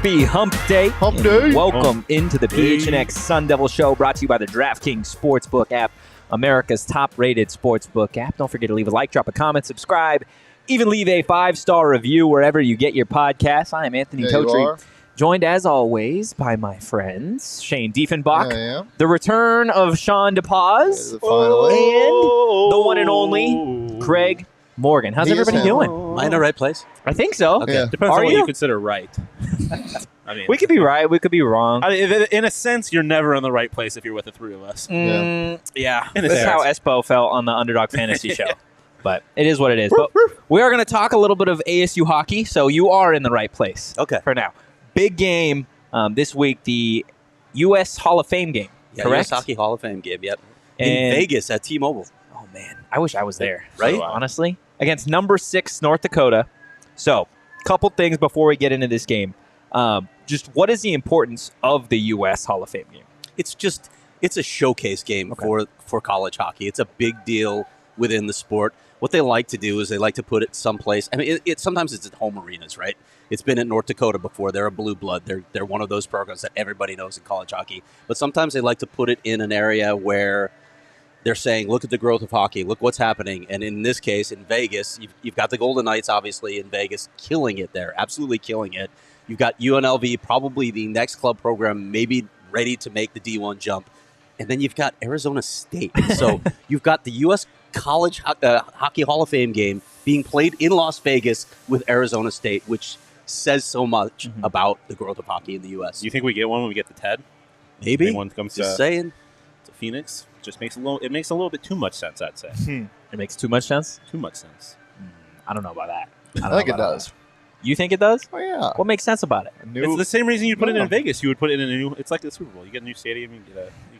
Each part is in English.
Happy Hump Day. Hump Day. Welcome into the PHNX Sun Devil Show, brought to you by the DraftKings Sportsbook app, America's top-rated sportsbook app. Don't forget to leave a like, drop a comment, subscribe, even leave a 5-star review wherever you get your podcasts. I am Anthony Totri, joined as always by my friends Shane Diefenbach, the return of Shaun DePaz, and the one and only Craig Morgan. How's everybody doing? Am I in the right place? I think so. Okay. Yeah. Depends on what you consider right. I mean, We could be right. We could be wrong. in a sense, you're never in the right place if you're with the three of us. Yeah. In a That's sense. how Espo felt on the Underdog Fantasy Show. But it is what it is. But we are going to talk a little bit of ASU hockey, so you are in the right place. Okay. For now. Big game this week, the U.S. Hall of Fame game. Yeah, correct? US Hockey Hall of Fame game, yep. And- In Vegas at T-Mobile. Oh, man. I wish I was there. Right? Honestly. Against number 6 North Dakota. So, couple things before we get into this game. Just what is the importance of the U.S. Hall of Fame game? It's a showcase game for college hockey. It's a big deal within the sport. What they like to do is they like to put it someplace. I mean, sometimes it's at home arenas, right? It's been at North Dakota before. They're a blue blood. They're one of those programs that everybody knows in college hockey. But sometimes they like to put it in an area where they're saying, look at the growth of hockey. Look what's happening. And in this case, in Vegas, you've got the Golden Knights, obviously, in Vegas, killing it there, absolutely killing it. You've got UNLV, probably the next club program, maybe ready to make the D1 jump. And then you've got Arizona State. So you've got the U.S. College Hockey Hall of Fame game being played in Las Vegas with Arizona State, which says so much about the growth of hockey in the U.S. Do you think we get one when we get the TED? Maybe. One comes Just to saying. Phoenix. Just makes a little bit too much sense, I'd say. It makes too much sense? Too much sense. I don't know about that. I think it does. You think it does? Oh, yeah. What makes sense about it? It's the same reason you put it in Vegas. You would put it in a new. It's like the Super Bowl. You get a new stadium. You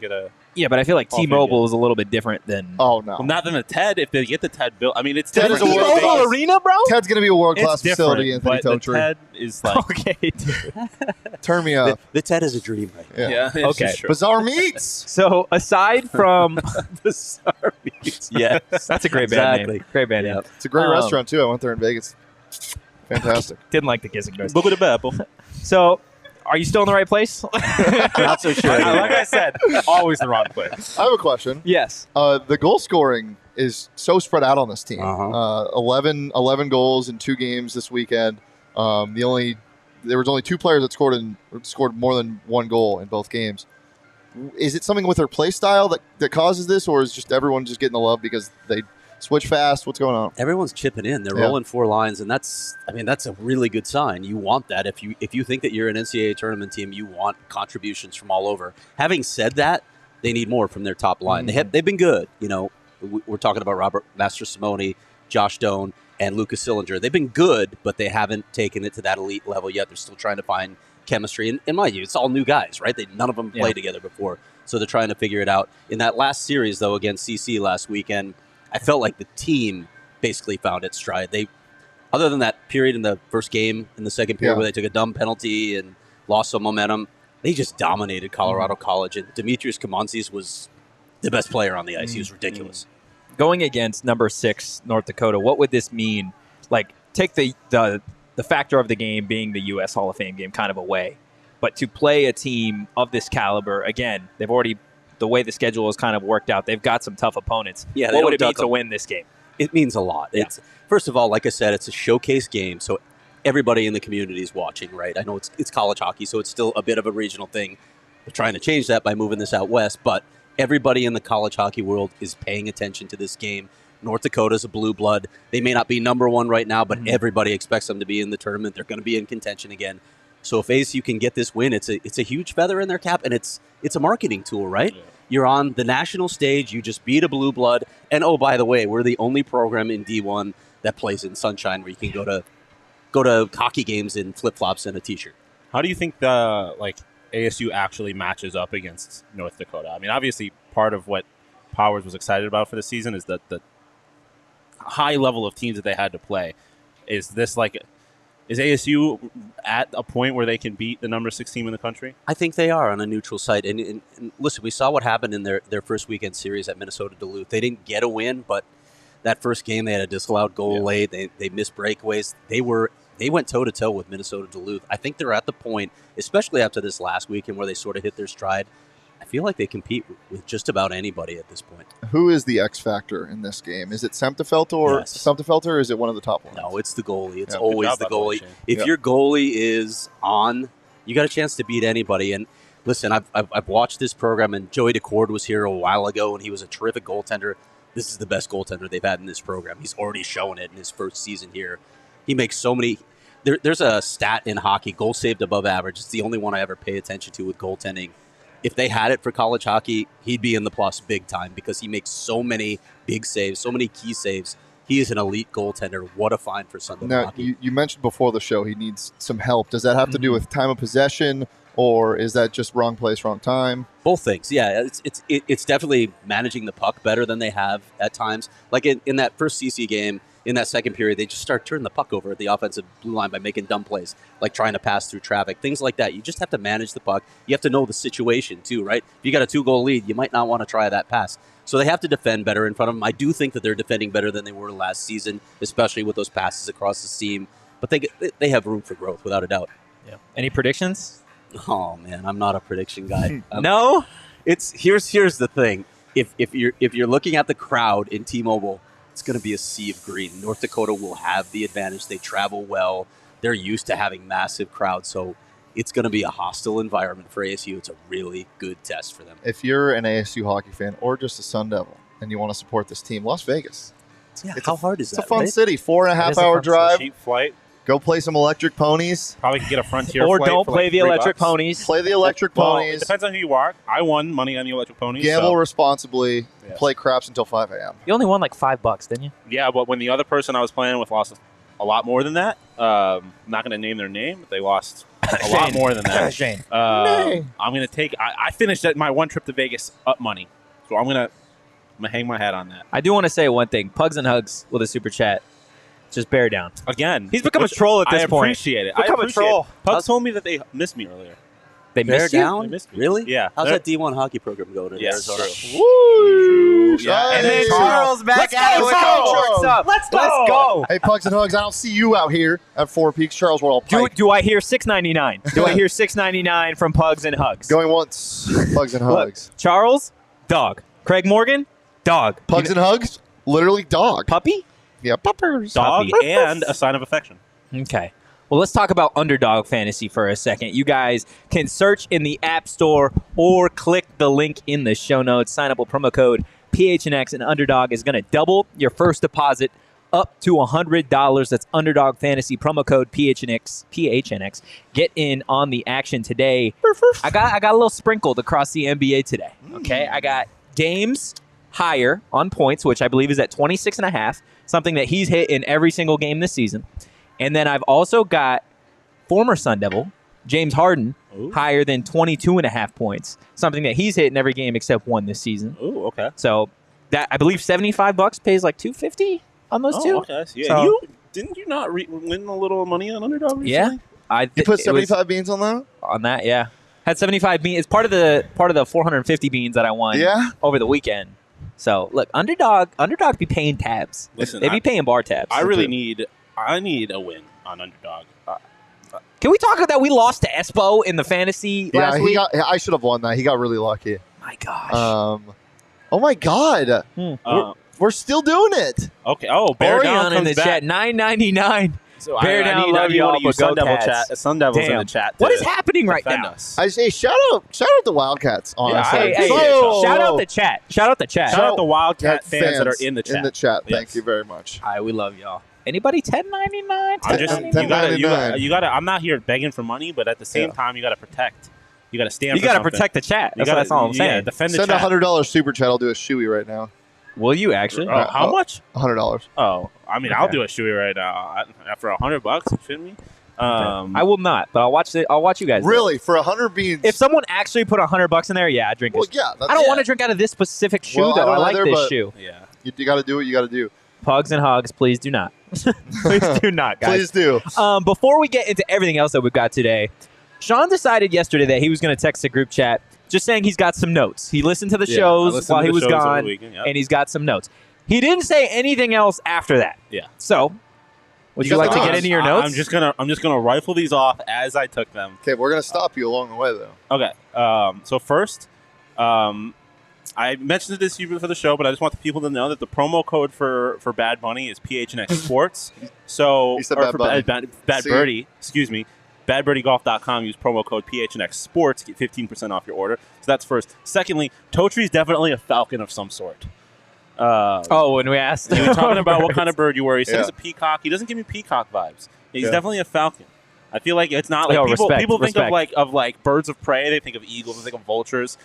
get a. Yeah, but I feel like Hall of Fame T-Mobile game. is a little bit different than... Oh, no. Well, not than a TED. If they get the TED built, I mean, it's TED different. is a world T-Mobile class. Arena, bro? Ted's going to be a world-class It's facility, different, Anthony but the Totri. TED is like Okay, dude. Turn me up. The TED is a dream right now. Yeah. it's Okay. just true. Bizarre Meats. So, aside from... Yes. That's a great band Exactly. name. Great band Yeah. name. It's a great restaurant, too. I went there in Vegas. Fantastic. Didn't like the kissing noise. Look at the apple. So, are you still in the right place? Not so sure. Like I said, always the wrong place. I have a question. Yes. The goal scoring is so spread out on this team. Uh-huh. 11 goals in 2 games this weekend. There was only 2 players that scored more than 1 goal in both games. Is it something with their play style that causes this, or is just everyone just getting the love because they switch fast? What's going on? Everyone's chipping in. They're rolling 4 lines, and that's a really good sign. You want that. If you think that you're an NCAA tournament team, you want contributions from all over. Having said that, they need more from their top line. They've been good. You know, we're talking about Robert Mastrosimone, Josh Doan, and Lucas Sillinger. They've been good, but they haven't taken it to that elite level yet. They're still trying to find chemistry. And in my view, it's all new guys, right? None of them played together before, so they're trying to figure it out. In that last series, though, against CC last weekend, I felt like the team basically found its stride. They, other than that period in the first game, in the second period where they took a dumb penalty and lost some momentum, they just dominated Colorado College. And Demetrius Kamantzis was the best player on the ice. He was ridiculous. Going against number 6 North Dakota, what would this mean? Like, take the factor of the game being the U.S. Hall of Fame game kind of away. But to play a team of this caliber, again, they've already... The way the schedule is kind of worked out, they've got some tough opponents. Yeah, what would it mean to win this game? It means a lot. Yeah. It's first of all, like I said, it's a showcase game, so everybody in the community is watching, right? I know it's college hockey, so it's still a bit of a regional thing. They're trying to change that by moving this out west, but everybody in the college hockey world is paying attention to this game. North Dakota's a blue blood. They may not be number 1 right now, but everybody expects them to be in the tournament. They're going to be in contention again. So if ASU can get this win, it's a huge feather in their cap, and it's a marketing tool, right? Yeah. You're on the national stage. You just beat a blue blood. And, oh, by the way, we're the only program in D1 that plays in sunshine where you can go to hockey games in flip-flops and a T-shirt. How do you think the ASU actually matches up against North Dakota? I mean, obviously, part of what Powers was excited about for the season is that the high level of teams that they had to play. Is ASU at a point where they can beat the number 6 team in the country? I think they are on a neutral site. And listen, we saw what happened in their first weekend series at Minnesota Duluth. They didn't get a win, but that first game they had a disallowed goal late. They missed breakaways. They were they went toe-to-toe with Minnesota Duluth. I think they're at the point, especially after this last weekend where they sort of hit their stride, I feel like they compete with just about anybody at this point. Who is the X factor in this game? Is it Semtefelter or is it one of the top ones? No, it's the goalie. It's Yeah, always the goalie. If your goalie is on, you got a chance to beat anybody. And listen, I've watched this program, and Joey DeCord was here a while ago, and he was a terrific goaltender. This is the best goaltender they've had in this program. He's already shown it in his first season here. He makes so many. There's a stat in hockey, goal saved above average. It's the only one I ever pay attention to with goaltending. If they had it for college hockey, he'd be in the plus big time because he makes so many big saves, so many key saves. He is an elite goaltender. What a find for Sunday hockey. You mentioned before the show he needs some help. Does that have to do with time of possession, or is that just wrong place, wrong time? Both things, yeah. It's definitely managing the puck better than they have at times. Like in that first CC game, in that second period, they just start turning the puck over at the offensive blue line by making dumb plays, like trying to pass through traffic, things like that. You just have to manage the puck. You have to know the situation too, right? If you got a 2-goal lead, you might not want to try that pass. So they have to defend better in front of them. I do think that they're defending better than they were last season, especially with those passes across the seam. But they have room for growth, without a doubt. Yeah. Any predictions? Oh man, I'm not a prediction guy. No. Here's the thing. If you're looking at the crowd in T-Mobile, it's going to be a sea of green. North Dakota will have the advantage. They travel well. They're used to having massive crowds, so it's going to be a hostile environment for ASU. It's a really good test for them. If you're an ASU hockey fan or just a Sun Devil and you want to support this team, Las Vegas. How hard is that? It's a fun right? city. 4.5 hour drive. Cheap flight. Go play some electric ponies. Probably can get a Frontier Or flight don't for play like the $3. electric ponies. Play the electric Well, ponies. it depends on who you are. I won money on the electric ponies. Gamble so. responsibly. Yes. Play craps until 5 a.m. You only won like $5, didn't you? Yeah, but when the other person I was playing with lost a lot more than that, I'm not going to name their name, but they lost a lot more than that. Shane. Nay. I'm going to take. I finished at my one trip to Vegas up money, so I'm gonna hang my hat on that. I do want to say one thing. Pugs and Hugs with a super chat. Just bear down. Again, He's become a troll at this I point. appreciate it. Become a troll. Pugs told me that they missed me earlier. They Bear missed you? down? They missed me. Really? Yeah. How's They're- that D1 hockey program going in Yes. Arizona? Woo! Yeah. And then Hey. Charles back Let's at it go, with Charles. the shorts up. Let's go. Hey, Pugs and Hugs, I don't see you out here at Four Peaks. Charles, we're all piped. Do I hear $6.99? Do I hear $6.99 from Pugs and Hugs? Going once. Pugs and Look, Hugs. Charles, dog. Craig Morgan, dog. Pugs and Hugs, literally dog. Puppy? Yeah, puppers. dog Puppy. and a sign of affection. Okay. Well, let's talk about Underdog Fantasy for a second. You guys can search in the App Store or click the link in the show notes. Sign up with promo code PHNX, and Underdog is going to double your first deposit up to $100. That's Underdog Fantasy, promo code PHNX. Get in on the action today. I got a little sprinkled across the NBA today. Okay, I got games higher on points, which I believe is at 26.5, something that he's hit in every single game this season. And then I've also got former Sun Devil, James Harden, higher than 22.5 points, something that he's hit in every game except one this season. Ooh, okay. So that I believe $75 pays like $250 on those two. Okay. So, yeah. So- Didn't you not win a little money on Underdog recently? Yeah, You put it was 75 beans on that? on that. Yeah, had 75 beans. It's part of the 450 beans that I won. Yeah? over the weekend. So look, underdog be paying tabs. Listen, they be paying bar tabs. I really need a win on Underdog. Can we talk about that? We lost to Espo in the fantasy last week. I should have won that. He got really lucky. My gosh. Oh my God. We're still doing it. Okay. Oh, Bear Down Orion in comes the back. chat, $9.99. So Bear Down, I love need y'all, one of you but go Sun Devil Cats. Sun Devils in Damn. the chat. What to is happening right defend now? us. I say shout out the Wildcats, honestly. Hey, I- shout out the chat. Shout out the chat. Shout out the Wildcat Cat fans that are in the chat. In the chat. Thank Yes. you very much. Hi, we love y'all. Anybody $10.99? I'm just $10.99. you gotta. I'm not here begging for money, but at the same time, you gotta protect. You gotta stand. You for got to something. protect the chat. You That's all I'm saying. Yeah, defend the Send chat. $100 super chat. I'll do a shoey right now. Will you actually? Oh, how much? $100. Oh, I mean, Okay. I'll do a shoey right now. For $100, you shouldn't me? I will not, but I'll watch it. I'll watch you guys. do it. Really? For 100 beans? If someone actually put $100 in there, yeah, I drink well, it. yeah. I don't want to drink out of this specific shoe, Well, I though. I don't like either, this but- shoe. Yeah. You got to do what you got to do. Pugs and Hogs, please do not. Please do not, guys. Please do. Before we get into everything else that we've got today, Shaun decided yesterday that he was going to text the group chat just saying he's got some notes. He listened to the Yeah, I shows listened while to he the was shows over the gone, weekend, yep. and he's got some notes. He didn't say anything else after that. Yeah. So Would You you got like the to get notes? into your notes? I'm just gonna rifle these off as I took them. Okay, we're gonna stop you along the way though. Okay. So first, I mentioned this to you for the show, but I just want the people to know that the promo code for Bad Bunny is PHNX Sports. So He said or Bad for Bunny. Bad See? Birdie, excuse me. BadBirdieGolf.com. Use promo code PHNX Sports. Get 15% off your order. So that's first. Secondly, Totri is definitely a falcon of some sort. when we asked, You were talking about what kind of bird you were. He said Yeah. it's a peacock. He doesn't give me peacock vibes. He's Yeah. definitely a falcon. I feel like it's not like Yo, people respect. think of like birds of prey. They think of eagles. They think of vultures.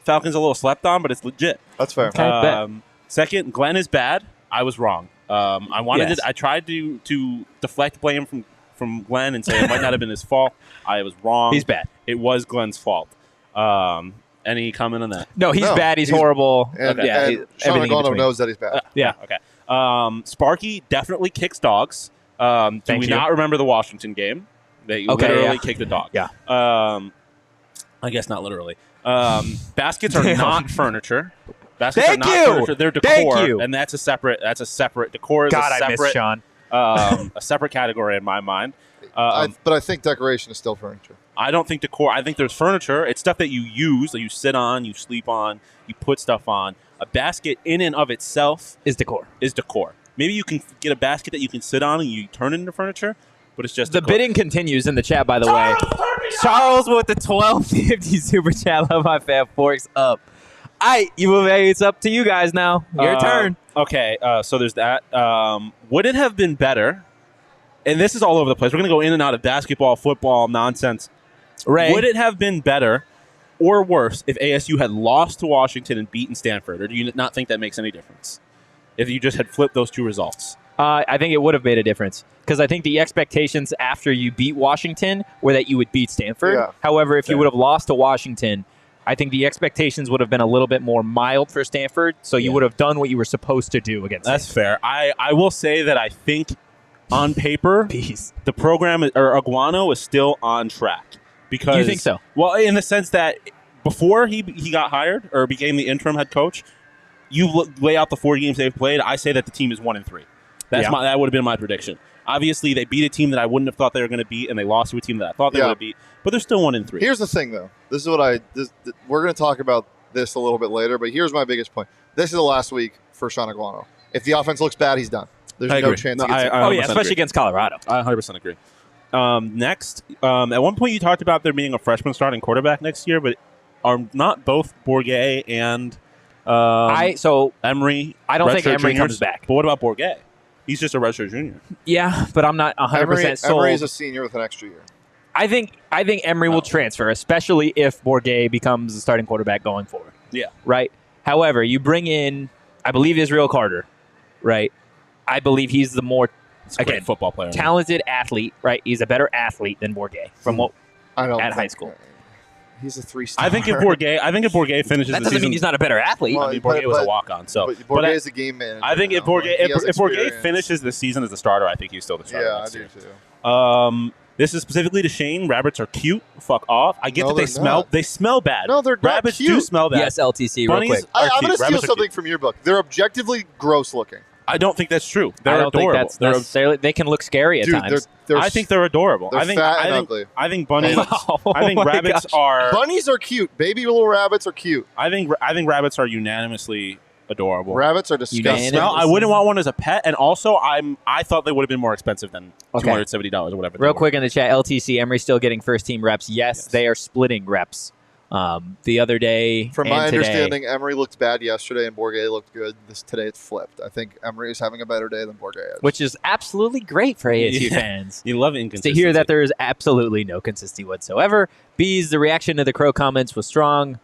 Falcon's a little slept on, but it's legit. That's fair. Okay. bet. Second, Glenn is bad. I was wrong. I wanted Yes. I tried to deflect blame from Glenn and say it might not have been his fault. I was wrong. He's bad. It was Glenn's fault. Any comment on that? No, he's No, bad. He's he's- horrible. And, yeah, and Shaun everything in Aguano between. knows that he's bad. Yeah. Okay. Sparky definitely kicks dogs. Do Thank we you. not remember the Washington game? They Okay, literally yeah. kicked a dog. Yeah. I guess not literally. Baskets are not furniture. Baskets Thank are not you! furniture. They're Thank decor, you! and that's a separate decor. Is God, a I miss separate, Shaun. a separate category in my mind. But I think decoration is still furniture. I don't think decor. I think there's furniture. It's stuff that you use, that you sit on, you sleep on, you put stuff on. A basket in and of itself Is decor. is decor. Maybe you can get a basket that you can sit on and you turn it into furniture, but it's just The decor. bidding continues in the chat, by the way. Charles with the 1250 super chat. Love my fab forks up. It's up to you guys now. Your turn. Okay, so there's that. Would it have been better? And this is all over the place. We're going to go in and out of basketball, football, nonsense. Ray. Would it have been better or worse if ASU had lost to Washington and beaten Stanford? Or do you not think that makes any difference? If you just had flipped those two results? I think it would have made a difference because I think the expectations after you beat Washington were that you would beat Stanford. Yeah. However, if you Fair. would have lost to Washington, I think the expectations would have been a little bit more mild for Stanford. So you Yeah. would have done what you were supposed to do against That's fair. I will say that I think on paper, Peace. the program or Aguano is still on track. Because You think so? Well, in the sense that before he got hired or became the interim head coach, you lay out the 4 games they've played. I say that the team is 1-3. Yeah. That would have been my prediction. Obviously, they beat a team that I wouldn't have thought they were going to beat, and they lost to a team that I thought they Yeah. would have beat. But they're still 1-3. Here's the thing, though. This is what we're going to talk about this a little bit later, but here's my biggest point. This is the last week for Shaun Aguano. If the offense looks bad, he's done. There's I no agree. chance No, he gets I- it. Oh, yeah, 100% especially agree. against Colorado. I 100% agree. Next, at one point you talked about there being a freshman starting quarterback next year, but are not both Bourget and Emery? I don't think redshirt Emery juniors? comes back. But what about Bourget? He's just a redshirt junior. Yeah, but I'm not 100% sold. Emery is a senior with an extra year. I think Emery will transfer, especially if Bourget becomes the starting quarterback going forward. Yeah. Right? However, you bring in, I believe, Israel Carter, right? I believe he's the more He's a great football player. talented athlete, right? He's a better athlete than Bourget from what I don't at think- high school. He's a 3-star. I think if Bourget finishes That the doesn't season, mean he's not a better athlete. Well, I mean, Bourget was a but- walk-on. So, But but Bourget I, is a game manager. I think if now. Bourget He has if Bourget experience. finishes the season as the starter, I think he's still the starter. Yeah, I next do year. too. This is specifically to Shane. Rabbits are cute. Fuck off. I get No, that they they're smell. not. They smell bad. No, they're not Rabbits do cute. smell bad. Yes, LTC, real Bunnies quick. are I'm cute. going to steal Rabbits are something cute. from your book. They're objectively gross looking. I don't think that's true. They're I don't adorable. think that's They're- necessarily. They can look scary at Dude, times. they're I think they're adorable. they're I think fat I and think ugly. I think bunnies. Oh I think my rabbits gosh. are. bunnies are cute. Baby little rabbits are cute. I think rabbits are unanimously adorable. Rabbits are disgusting. Unanimous. Smell. I wouldn't want one as a pet, and also I thought they would have been more expensive than Okay. $270 or whatever. they Real were. quick in the chat, LTC, Emery's still getting first team reps. Yes, they are splitting reps. The other day, From and my today, understanding, Emery looked bad yesterday and Bourget looked good. Today it's flipped. I think Emery is having a better day than Bourget is. which is absolutely great for ASU Yeah. fans. You love To inconsistency. hear that there is absolutely no consistency whatsoever. Bees, the reaction to the Crow comments was strong.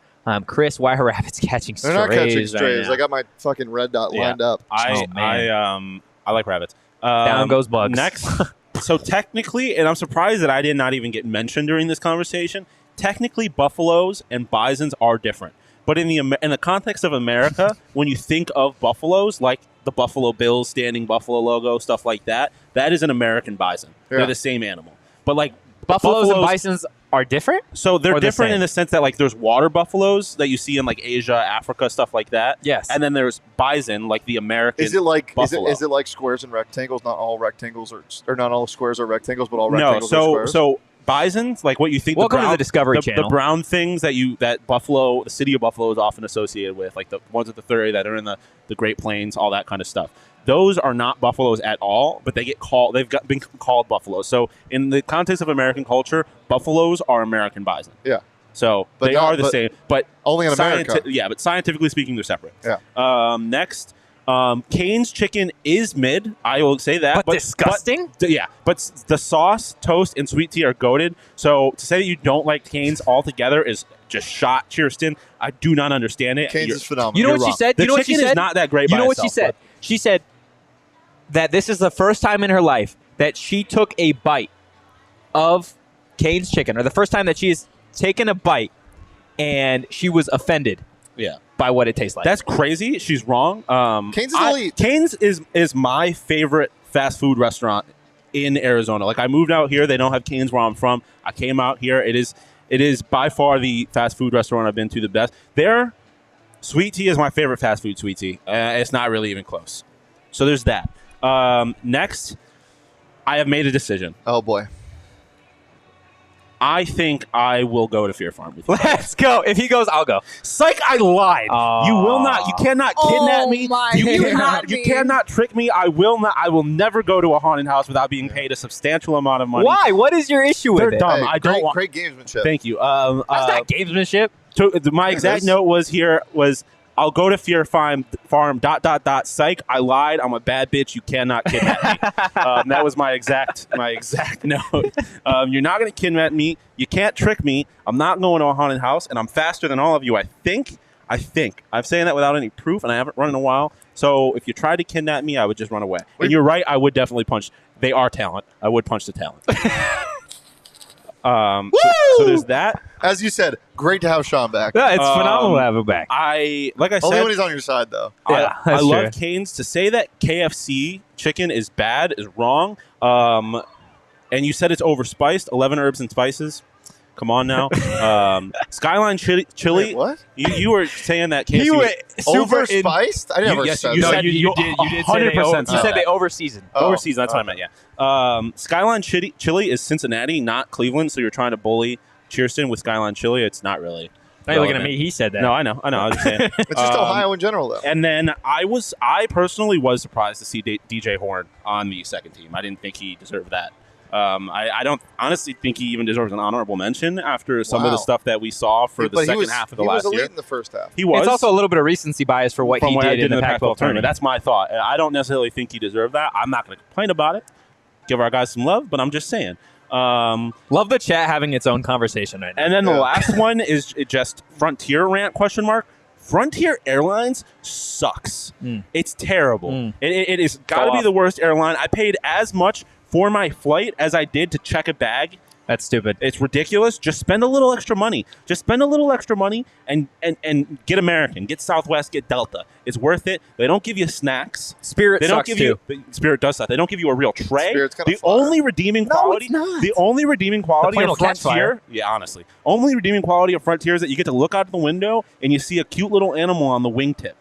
Chris, why are rabbits catching strays? They're not catching right strays. now? I got my fucking red dot Yeah. lined up. Oh, man. I like rabbits. Down goes Bugs. Next, so technically, and I'm surprised that I did not even get mentioned during this conversation. Technically, buffaloes and bisons are different, but in the context of America, when you think of buffaloes, like the Buffalo Bills standing buffalo logo, stuff like that, that is an American bison. Yeah. They're the same animal, but like Buffaloes and bisons are different? So they're Or the different same? in the sense that like there's water buffaloes that you see in like Asia, Africa, stuff like that. Yes. And then there's bison, like the American. Is it like buffalo. is it like squares and rectangles? Not all rectangles or not all squares are rectangles, but all No, rectangles are squares. so bisons, like what you think. Welcome the to brown, the Discovery the Channel. brown things that Buffalo, the city of Buffalo, is often associated with, like the ones at the 30 that are in the Great Plains, all that kind of stuff. Those are not buffaloes at all, but they get called. Been called buffaloes. So in the context of American culture, buffaloes are American bison. Yeah. So But they not- are the but same, but only in America. Yeah, but scientifically speaking, they're separate. Yeah. Next, Cane's chicken is mid. I will say that, But disgusting? But the sauce, toast, and sweet tea are goated. So to say that you don't like Cane's altogether is just shot, Kirsten. I do not understand it. Cane's is phenomenal. You know You're what she wrong. said? The You know what she chicken is said? not that great. You by know what she itself, said? She said that this is the first time in her life that she took a bite of Cane's chicken, or the first time that she has taken a bite, and she was offended Yeah. by what it tastes like. That's crazy. She's wrong. Cane's is elite. Cane's is my favorite fast food restaurant in Arizona. Like I moved out here. They don't have Cane's where I'm from. I came out here. It is by far the fast food restaurant I've been to the best. Their sweet tea is my favorite fast food sweet tea. It's not really even close. So there's that. Next, I have made a decision. Oh boy. I think I will go to Fear Farm with you. Let's go. If he goes, I'll go. Psych! I lied. You will not. You cannot kidnap me. my You cannot trick me. I will not. I will never go to a haunted house without being paid a substantial amount of money. Why? What is your issue with They're it? dumb. Hey, I don't want. great gamesmanship. Thank you. That's not gamesmanship. My exact is. note was I'll go to Fear Farm. Psych! I lied. I'm a bad bitch. You cannot kidnap me. That was my exact note. You're not going to kidnap me. You can't trick me. I'm not going to a haunted house, and I'm faster than all of you. I think. I'm saying that without any proof, and I haven't run in a while. So if you tried to kidnap me, I would just run away. And you're right. I would definitely punch. They are talent. I would punch the talent. So there's that. As you said, great to have Shaun back. Yeah, it's phenomenal to have him back. Like I Only said, when he's on your side, though. Yeah, I that's love true. Cane's. To say that KFC chicken is bad is wrong. And you said it's overspiced. 11 herbs and spices. Come on now. Skyline chili. Wait, what? You were saying that KFC He was went super in. Overspiced? I never yes, said you that. No, said- you did. You did say they 100% over, said you said that. they overseasoned. Oh. overseas. That's what I meant. Yeah. Skyline chili is Cincinnati, not Cleveland. So you're trying to bully Cheerston with Skyline chili. It's not really. Now you're looking at relevant. me. He said that. No, I know. I was just saying. It's just Ohio in general, though. And then I personally was surprised to see DJ Horn on the second team. I didn't think he deserved that. I don't honestly think he even deserves an honorable mention after some of the Wow. stuff that we saw for the But second half of the he last was elite year. in the first half. He was. It's also a little bit of recency bias for what from he what I did in the Pac-12 tournament. That's my thought. I don't necessarily think he deserved that. I'm not going to complain about it. Give our guys some love, but I'm just saying. Love the chat having its own conversation right now. And then the Yeah. last one is just Frontier rant ? Frontier Airlines sucks. It's terrible. It is got to be off. the worst airline. I paid as much for my flight as I did to check a bag. That's stupid. It's ridiculous. Just spend a little extra money. And get American, get Southwest, get Delta. It's worth it. They don't give you snacks. Spirit They don't sucks give too. you Spirit does that. They don't give you a real tray. Spirit's kinda The fire. only redeeming quality, it's not. the only redeeming quality plane of will catch Frontier, fire. yeah, honestly, only redeeming quality of Frontier is that you get to look out the window and you see a cute little animal on the wingtip.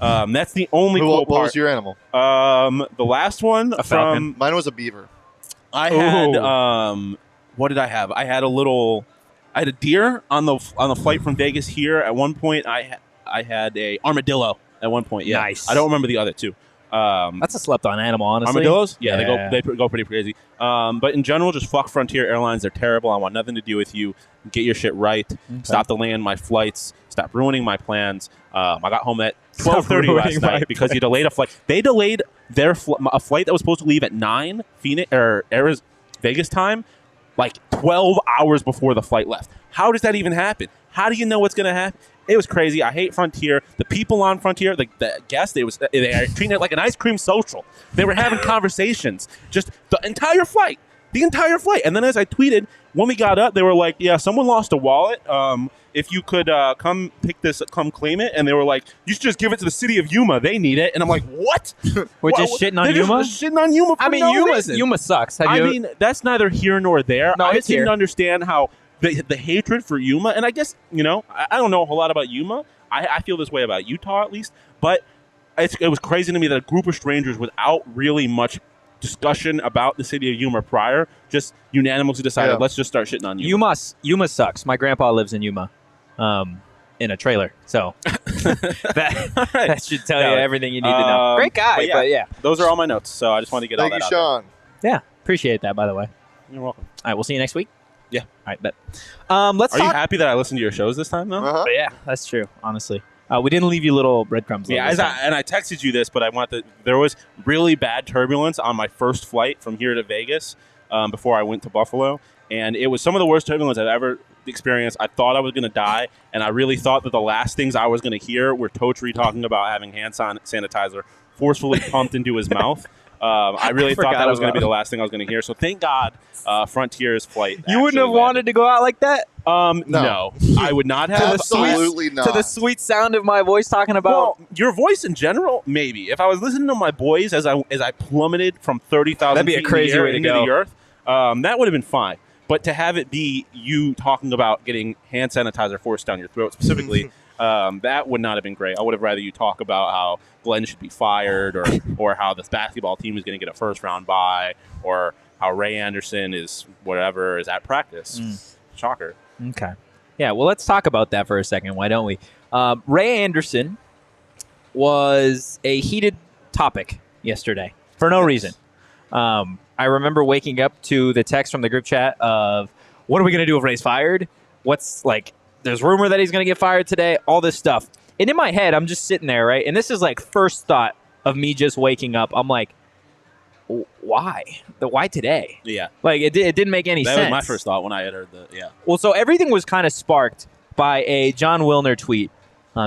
That's the only cool What part. was your animal? The last one A falcon. from Mine was a beaver. I had Ooh. what did I have? I had a deer on the flight from Vegas here. At one point, I had a armadillo. At one point, yeah. Nice. I don't remember the other two. That's a slept-on animal, honestly. Armadillos? Yeah, Yeah. they go pretty crazy. But in general, just fuck Frontier Airlines. They're terrible. I want nothing to do with you. Get your shit right. Stop delaying my flights. Stop ruining my plans. I got home at 12:30 ruining last my night because you delayed a flight. They delayed their a flight that was supposed to leave at 9 Vegas time, like 12 hours before the flight left. How does that even happen? How do you know what's going to happen? It was crazy. I hate Frontier. The people on Frontier, the guests, they are treating it like an ice cream social. They were having conversations just the entire flight. And then as I tweeted, when we got up, they were like, yeah, someone lost a wallet. If you could come claim it. And they were like, you should just give it to the city of Yuma. They need it. And I'm like, what? We're just shitting on They're Yuma? Just shitting on Yuma for I mean, no reason. Yuma sucks. I mean, that's neither here nor there. No, I it's didn't here. understand how the hatred for Yuma, and I guess, I don't know a whole lot about Yuma. I feel this way about Utah, at least, but it was crazy to me that a group of strangers without really much discussion about the city of Yuma prior just unanimously decided, let's just start shitting on Yuma. Yuma sucks. My grandpa lives in Yuma, in a trailer, so that should tell you everything you need to know. Great guy, but yeah. Those are all my notes, so I just wanted to get all that out. Thank you, Shaun. Yeah, appreciate that, by the way. You're welcome. All right, we'll see you next week. Yeah. All right, bet. Let's Are talk. you happy that I listened to your shows this time, though? Uh-huh. Yeah, that's true, honestly. We didn't leave you little breadcrumbs. Yeah, and I texted you this, but there was really bad turbulence on my first flight from here to Vegas before I went to Buffalo, and it was some of the worst turbulence I've ever experienced. I thought I was going to die, and I really thought that the last things I was going to hear were Totri talking about having hand sanitizer forcefully pumped into his mouth. I really thought that was going to be the last thing I was going to hear. So thank God, Frontier's flight. You wouldn't have wanted to go out like that? No, I would not have. Absolutely not. To the sweet sound of my voice talking about. Well, your voice in general, maybe. If I was listening to my boys as I plummeted from 30,000 That'd be a feet crazy way to into go. the earth, that would have been fine. But to have it be you talking about getting hand sanitizer forced down your throat specifically, that would not have been great. I would have rather you talk about how Glenn should be fired, or how this basketball team is going to get a first-round bye, or how Ray Anderson is at practice. Shocker. Okay. Yeah, well, let's talk about that for a second. Why don't we? Ray Anderson was a heated topic yesterday for no reason. I remember waking up to the text from the group chat of, what are we going to do if Ray's fired? There's rumor that he's going to get fired today, all this stuff. And in my head, I'm just sitting there, right? And this is like first thought of me just waking up. I'm like, why? Why today? Yeah. Like, it didn't make any sense. That was my first thought when I had heard Well, so everything was kind of sparked by a John Wilner tweet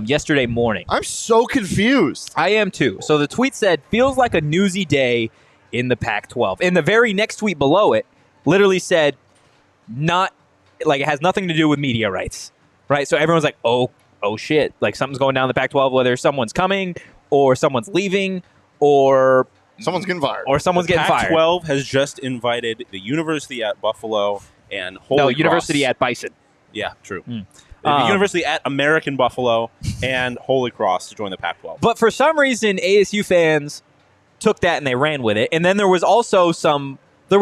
yesterday morning. I'm so confused. I am too. So the tweet said, feels like a newsy day in the Pac-12. And the very next tweet below it literally said, it has nothing to do with media rights, right? So everyone's like, oh shit, like something's going down in the Pac-12, whether someone's coming or someone's leaving or someone's getting fired. Or someone's getting fired. Pac-12 has just invited the University at Buffalo and Holy Cross. University at Bison. Yeah, true. The University at American Buffalo and Holy Cross to join the Pac-12. But for some reason, ASU fans took that and they ran with it. And then there was also some, I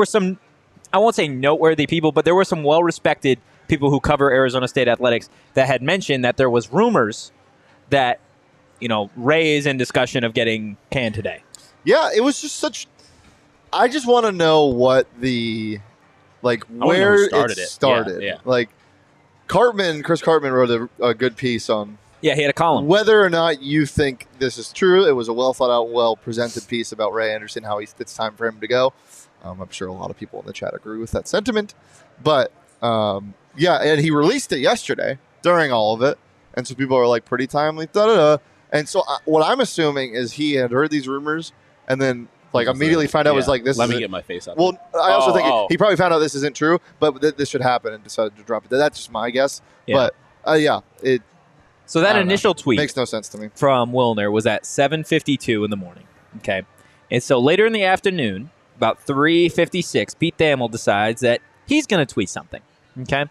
won't say noteworthy people, but there were some well-respected people who cover Arizona State athletics that had mentioned that there was rumors that, Ray is in discussion of getting canned today. Yeah, it was just I just want to know what where it started. Yeah. Like, Chris Cartman wrote a good piece on. Yeah, he had a column. Whether or not you think this is true, it was a well thought out, well presented piece about Ray Anderson, how it's time for him to go. I'm sure a lot of people in the chat agree with that sentiment, but yeah, and he released it yesterday during all of it, and so people are like, pretty timely, and so what I'm assuming is he had heard these rumors and then immediately found out was like, this. Let me get my face up. Well, I also think he probably found out this isn't true, but this should happen and decided to drop it. That's just my guess. Yeah. But it. So that initial tweet makes no sense to me from Wilner was at 7:52 in the morning. Okay, and so later in the afternoon, about 3:56, Pete Thamel decides that he's going to tweet something. Okay,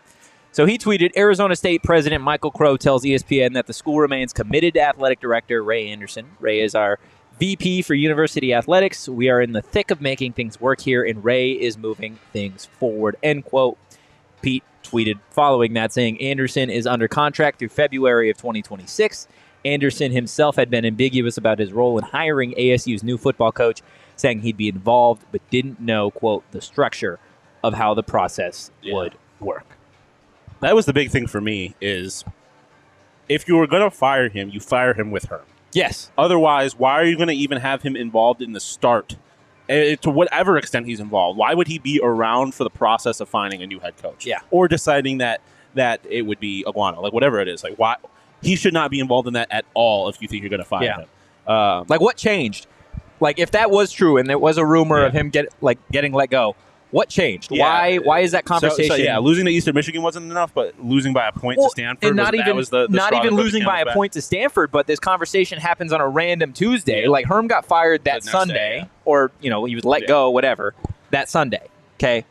so he tweeted, Arizona State President Michael Crow tells ESPN that the school remains committed to athletic director Ray Anderson. Ray is our VP for University Athletics. We are in the thick of making things work here, and Ray is moving things forward, end quote. Pete tweeted following that saying Anderson is under contract through February of 2026. Anderson himself had been ambiguous about his role in hiring ASU's new football coach, saying he'd be involved but didn't know, quote, the structure of how the process would work. That was the big thing for me is if you were going to fire him, you fire him with her. Yes. Otherwise, why are you going to even have him involved in the start? To whatever extent he's involved, why would he be around for the process of finding a new head coach? Yeah. Or deciding that it would be Aguano, like whatever it is. Like, why he should not be involved in that at all if you think you're going to fire him. Like, what changed? Like, if that was true and there was a rumor of him getting let go, what changed? Yeah. Why is that conversation? So, losing to Eastern Michigan wasn't enough, but losing by a point to Stanford and not even losing by a back. point to Stanford, but this conversation happens on a random Tuesday. Like, Herm got fired that Sunday, or he was let go, whatever, that Sunday. Okay,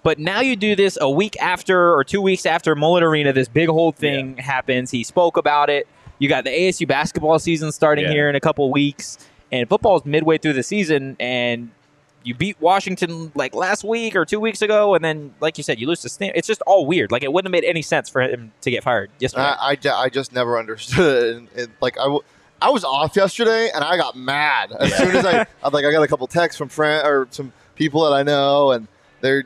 But now you do this a week after or 2 weeks after Mullet Arena, this big whole thing happens. He spoke about it. You got the ASU basketball season starting here in a couple weeks, and football's midway through the season, and you beat Washington like last week or 2 weeks ago, and then, like you said, you lose to Stanford. It's just all weird. Like, it wouldn't have made any sense for him to get fired yesterday. I just never understood it. Like, I was off yesterday, and I got mad as soon as I got a couple texts from some people that I know, and they're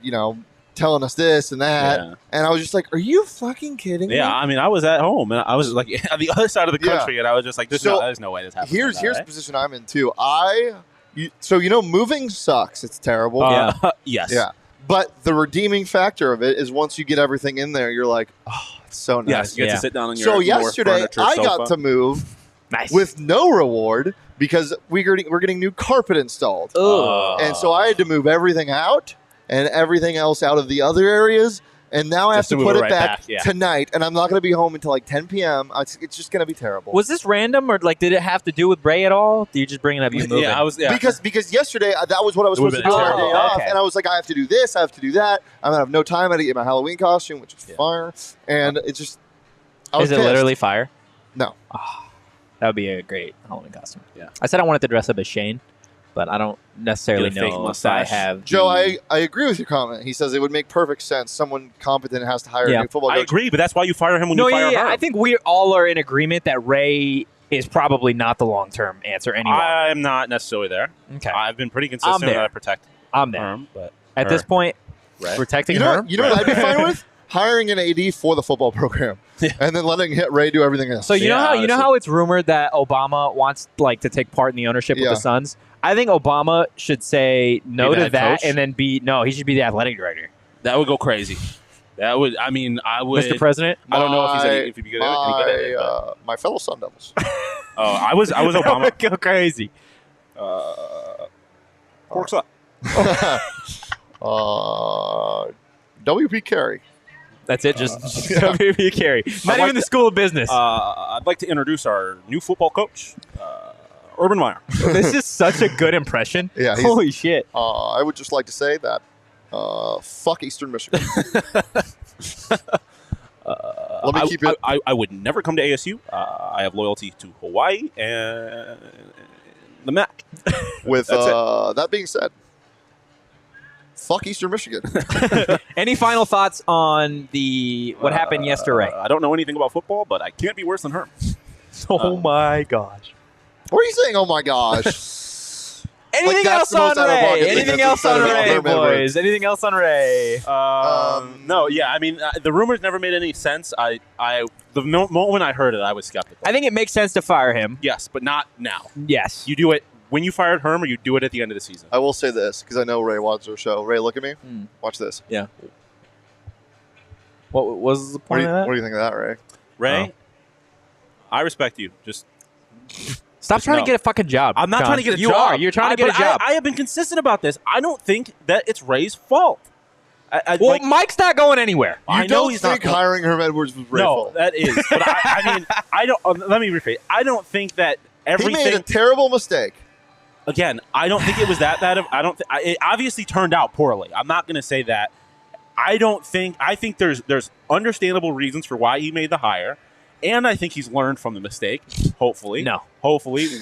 telling us this and that, and I was just like, "Are you fucking kidding me?" Yeah, I mean, I was at home, and I was like on the other side of the country, and I was just like, "There's no way this happens." Here's the position I'm in too. Moving sucks. It's terrible. Yes. Yeah. But the redeeming factor of it is once you get everything in there, you're like, "Oh, it's so nice." Yes, you get to sit down on your So yesterday, I sofa. got to move with no reward because we're getting new carpet installed, and so I had to move everything out and everything else out of the other areas, and now I have to put it back tonight, and I'm not going to be home until like 10 p.m. It's just going to be terrible. Was this random, or like did it have to do with Ray at all? Do you just bring it up? You moving? Because yesterday that was what I was supposed to do on my day off, and I was like, I have to do this, I have to do that. I'm gonna have no time. I had to get my Halloween costume, which is fire, and it's just. Is it literally fire? No. That would be a great Halloween costume. Yeah. I said I wanted to dress up as Shane, but I don't necessarily Get a fake know if I mustache. have. Joe, I agree with your comment. He says it would make perfect sense. Someone competent has to hire a new football coach. I agree, but that's why you fire him when you fire her. I think we all are in agreement that Ray is probably not the long-term answer anyway. I'm not necessarily there. Okay. I've been pretty consistent that I protect I'm there. Herm, but At this point, protecting her. You know what I'd be fine with? Hiring an AD for the football program, and then letting Ray do everything else. So you know how it's rumored that Obama wants to take part in the ownership with the Suns. I think Obama should say no to that, and then he should be the athletic director. That would go crazy. That would. I mean, I would. Mr. President, I don't know if he'd be good at it. My fellow Sun Devils. I was Obama. That would go crazy. Forks up. WP Carey. That's it. Just WP Carey. Not even the School of Business. I'd like to introduce our new football coach, Urban Meyer. This is such a good impression. Yeah. Holy shit. I would just like to say that fuck Eastern Michigan. Let me keep it. I would never come to ASU. I have loyalty to Hawaii and the MAC. With that being said, fuck Eastern Michigan. Any final thoughts on what happened yesterday? I don't know anything about football, but I can't be worse than her. Oh my gosh. What are you saying? Oh my gosh. Anything else on Ray? Anything else on Ray, boys? Anything else on Ray? No, yeah. I mean, the rumors never made any sense. The moment I heard it, I was skeptical. I think it makes sense to fire him. Yes, but not now. Yes. You do it when you fired Herm, or you do it at the end of the season. I will say this, because I know Ray watches our show. Ray, look at me. Watch this. Yeah. What was the point of that? What do you think of that, Ray? Ray, I respect you. Just stop trying to get a fucking job. I'm not John. trying to get a job. You are. You're trying to get a job. I have been consistent about this. I don't think that it's Ray's fault. Mike's not going anywhere. I know he's not hiring Herm Edwards was Ray's fault. No, that is. But I mean, I don't. Let me rephrase. I don't think that everything. He made a terrible mistake. Again, I don't think it was that bad. I don't. It obviously turned out poorly. I'm not going to say that. I think there's understandable reasons for why he made the hire, and I think he's learned from the mistake. Hopefully,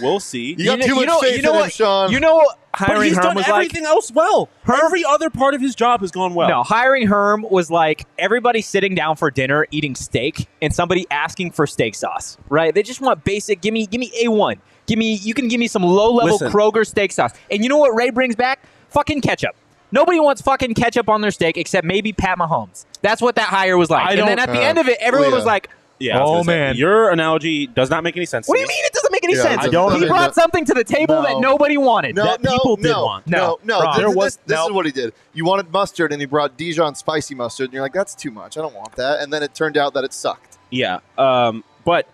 we'll see. You got too much faith in him, Shaun. You know what hiring Herm was like? He's done everything else well. Every other part of his job has gone well. No, hiring Herm was like everybody sitting down for dinner eating steak and somebody asking for steak sauce. Right? They just want basic. Give me A1. You can give me some low-level Kroger steak sauce. And you know what Ray brings back? Fucking ketchup. Nobody wants fucking ketchup on their steak except maybe Pat Mahomes. That's what that hire was like. And then at the end of it, everyone was like, yeah, oh, man. Your analogy does not make any sense. What do you mean it doesn't make any sense? I don't. He brought something to the table that nobody wanted. People did want. No. This is what he did. You wanted mustard, and he brought Dijon spicy mustard, and you're like, that's too much. I don't want that. And then it turned out that it sucked. Yeah. But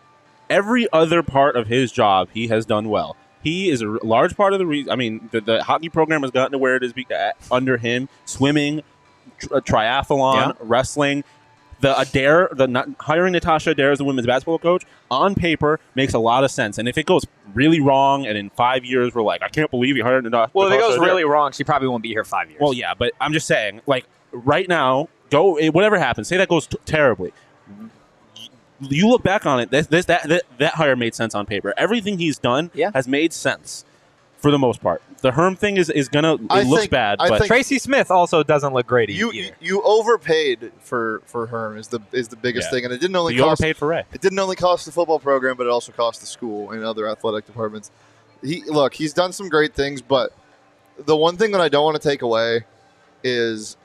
every other part of his job, he has done well. He is a large part of the reason. I mean, the hockey program has gotten to where it is under him. Swimming, triathlon, wrestling. hiring Natasha Adair as the women's basketball coach on paper makes a lot of sense. And if it goes really wrong, and in 5 years we're like, I can't believe you hired Natasha. Well, if it goes Adair. really wrong, she probably won't be here 5 years. Well, yeah, but I'm just saying, like right now, whatever happens, say that goes terribly. You look back on it, that hire made sense on paper. Everything he's done has made sense for the most part. The Herm thing is gonna looks bad, but Tracy Smith also doesn't look great either. You overpaid for Herm is the biggest thing, and it didn't only cost overpaid for Ray. It didn't only cost the football program, but it also cost the school and other athletic departments. He's done some great things, but the one thing that I don't want to take away is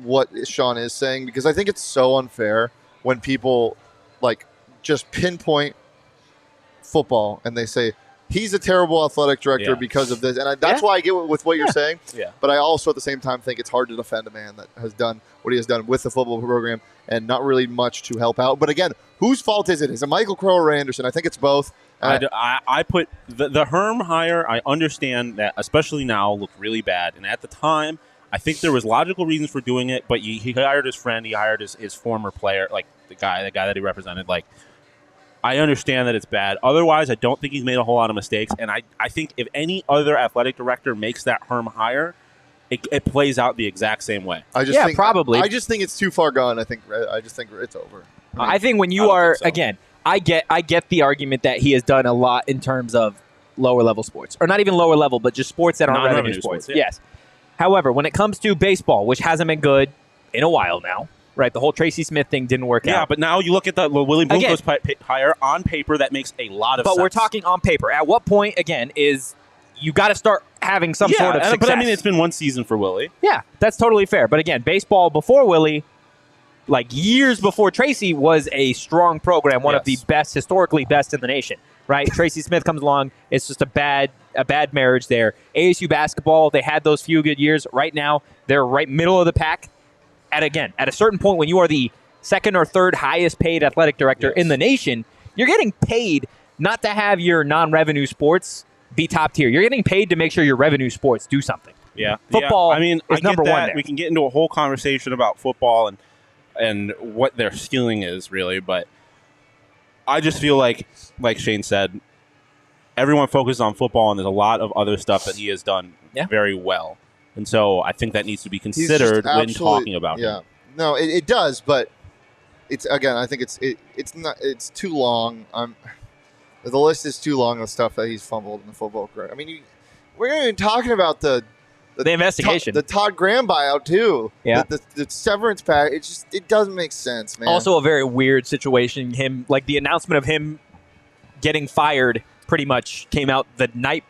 what Shaun is saying, because I think it's so unfair when people like just pinpoint football and they say he's a terrible athletic director because of this, and that's why I get with what you're saying. Yeah. But I also at the same time think it's hard to defend a man that has done what he has done with the football program and not really much to help out. But again, whose fault is it? Is it Michael Crow or Ray Anderson? I think it's both. I put the Herm hire. I understand that, especially now, looked really bad, and at the time, I think there was logical reasons for doing it. But he hired his friend. He hired his former player, like the guy that he represented. Like, I understand that it's bad. Otherwise, I don't think he's made a whole lot of mistakes. And I think if any other athletic director makes that Herm hire, it plays out the exact same way. Probably. I just think it's too far gone. I just think it's over. I think when you are again, I get the argument that he has done a lot in terms of lower level sports, or not even lower level, but just sports that aren't revenue sports. Yes. However, when it comes to baseball, which hasn't been good in a while now, right? The whole Tracy Smith thing didn't work out. Yeah, but now you look at the Willie Blumquist hire on paper, that makes a lot of sense. But we're talking on paper. At what point, again, is you got to start having some sort of success? But I mean, it's been one season for Willie. Yeah, that's totally fair. But again, baseball before Willie, like years before Tracy, was a strong program, one of the best, historically best in the nation, right? Tracy Smith comes along. It's just a bad marriage there. ASU basketball, they had those few good years. Right now, they're right middle of the pack. At a certain point, when you are the second or third highest paid athletic director in the nation, you're getting paid not to have your non-revenue sports be top tier. You're getting paid to make sure your revenue sports do something. Yeah. Football I mean, is number one there. We can get into a whole conversation about football and what their ceiling is, really, but I just feel like Shane said, everyone focuses on football, and there's a lot of other stuff that he has done very well. And so I think that needs to be considered when talking about him. No, it does, but it's I think it's too long. The list is too long of stuff that he's fumbled in the football career. I mean, we're not even talking about the investigation, the Todd Graham buyout too. Yeah, the severance pack. It doesn't make sense, man. Also, a very weird situation. The announcement of him getting fired pretty much came out the night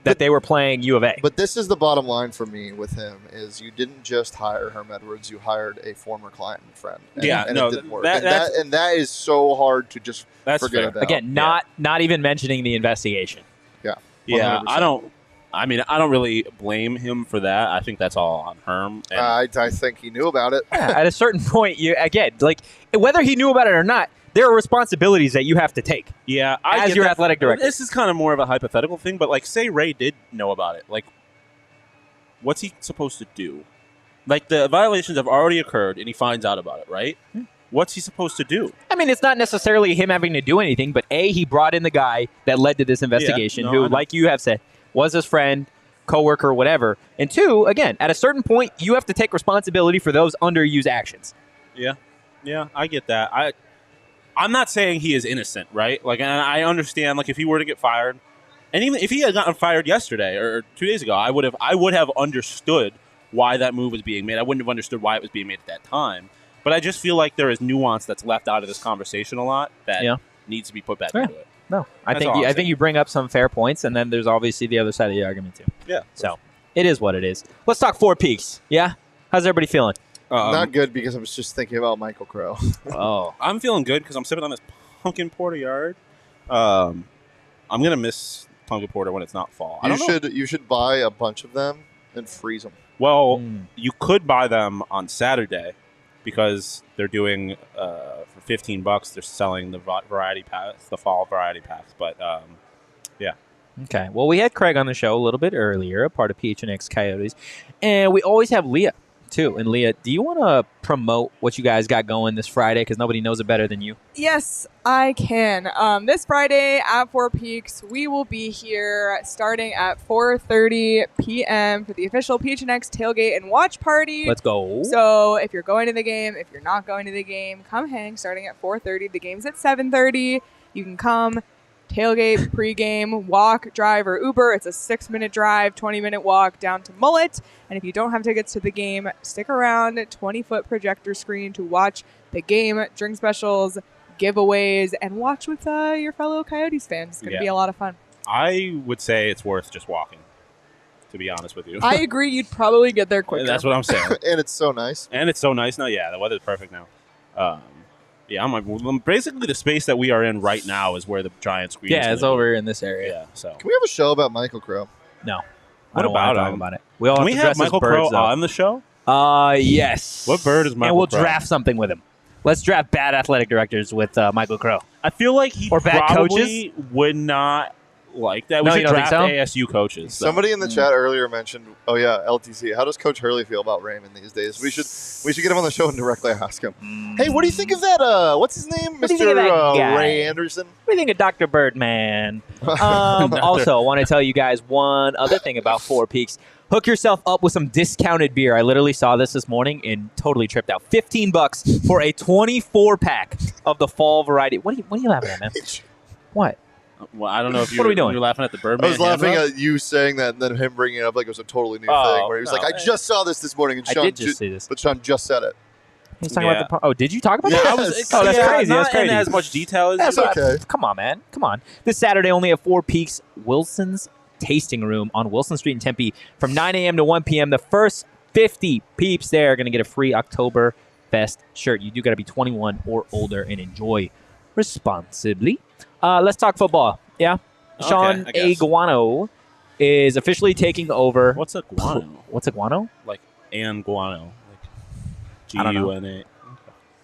that they were playing U of A. But this is the bottom line for me with him: is you didn't just hire Herm Edwards, you hired a former client and friend. And it didn't work. And that is so hard to just forget about. Again, not even mentioning the investigation. Yeah. 100%. I don't really blame him for that. I think that's all on Herm. I think he knew about it. At a certain point, whether he knew about it or not, there are responsibilities that you have to take. Yeah, as your athletic director. This is kind of more of a hypothetical thing, but say Ray did know about it. What's he supposed to do? The violations have already occurred, and he finds out about it, right? What's he supposed to do? I mean, it's not necessarily him having to do anything, but he brought in the guy that led to this investigation, who, like you have said, was his friend, coworker, whatever. And two, again, at a certain point, you have to take responsibility for those underused actions. Yeah, I get that. I'm not saying he is innocent, right? And I understand, if he were to get fired, and even if he had gotten fired yesterday or 2 days ago, I would have understood why that move was being made. I wouldn't have understood why it was being made at that time. But I just feel like there is nuance that's left out of this conversation a lot that needs to be put back into it. No, I think you bring up some fair points, and then there's obviously the other side of the argument too. Yeah. So it is what it is. Let's talk Four Peaks. Yeah, how's everybody feeling? Not good, because I was just thinking about Michael Crow. Oh, I'm feeling good because I'm sipping on this pumpkin porter yard. I'm gonna miss pumpkin porter when it's not fall. You should buy a bunch of them and freeze them. Well, you could buy them on Saturday because they're doing for $15. They're selling the variety packs, the fall variety packs. But yeah. Okay. Well, we had Craig on the show a little bit earlier, a part of PHNX Coyotes, and we always have Leah too. And Leah, do you want to promote what you guys got going this Friday? Because nobody knows it better than you. Yes, I can. This Friday at Four Peaks, we will be here starting at 4:30 p.m. for the official PHNX tailgate and watch party. Let's go. So if you're going to the game, if you're not going to the game, come hang starting at 4:30. The game's at 7:30. You can come. Tailgate, pregame, walk, drive, or Uber. It's a 6-minute drive, 20-minute walk down to Mullet. And if you don't have tickets to the game, stick around, 20-foot projector screen to watch the game, drink specials, giveaways, and watch with your fellow Coyotes fans. It's going to be a lot of fun. I would say it's worth just walking, to be honest with you. I agree. You'd probably get there quicker. That's what I'm saying. And it's so nice. And it's so nice now. Yeah, the weather's perfect now. Yeah, I'm like, basically the space that we are in right now is where the giant screen is. Yeah, it's over in this area. Yeah, so. Can we have a show about Michael Crow? No. What I don't want about to talk him? about it. We all Can have we to have dress as Michael birds, Crow though. on the show? Yes. What bird is Michael And we'll Crow? draft something with him. Let's draft bad athletic directors with Michael Crow. I feel like he Or bad probably would not like that. We No, you should don't think draft so? ASU coaches. so. Somebody in the chat earlier mentioned, oh yeah, LTC. How does Coach Hurley feel about Raymond these days? We should get him on the show and directly ask him. Hey, what do you think of that? What's his name, What do you think of that guy? Ray Anderson? What do you think of Dr. Birdman? Also, I want to tell you guys one other thing about Four Peaks. Hook yourself up with some discounted beer. I literally saw this morning and totally tripped out. $15 for a 24-pack of the fall variety. What are you laughing at, man? What? Well, I don't know if What are we doing? you're laughing at the Birdman. I was laughing hand rub? at you saying that and then him bringing it up like it was a totally new Oh, thing. Where he was no. like, I just saw this morning. And I Sean did just see this. But Sean just said it. He's talking about the... Oh, did you talk about Yeah, that? I was- Oh, that's yeah, crazy. Not That's crazy. in as much detail as That's you. okay. Come on, man. Come on. This Saturday only at Four Peaks Wilson's Tasting Room on Wilson Street in Tempe from 9 a.m. to 1 p.m. The first 50 peeps there are going to get a free Oktoberfest shirt. You do got to be 21 or older and enjoy responsibly. Let's talk football. Yeah. Okay, Shaun I guess. Aguano is officially taking over. What's a guano? What's Aguano? Like and guano. I don't know. G-U-N-A.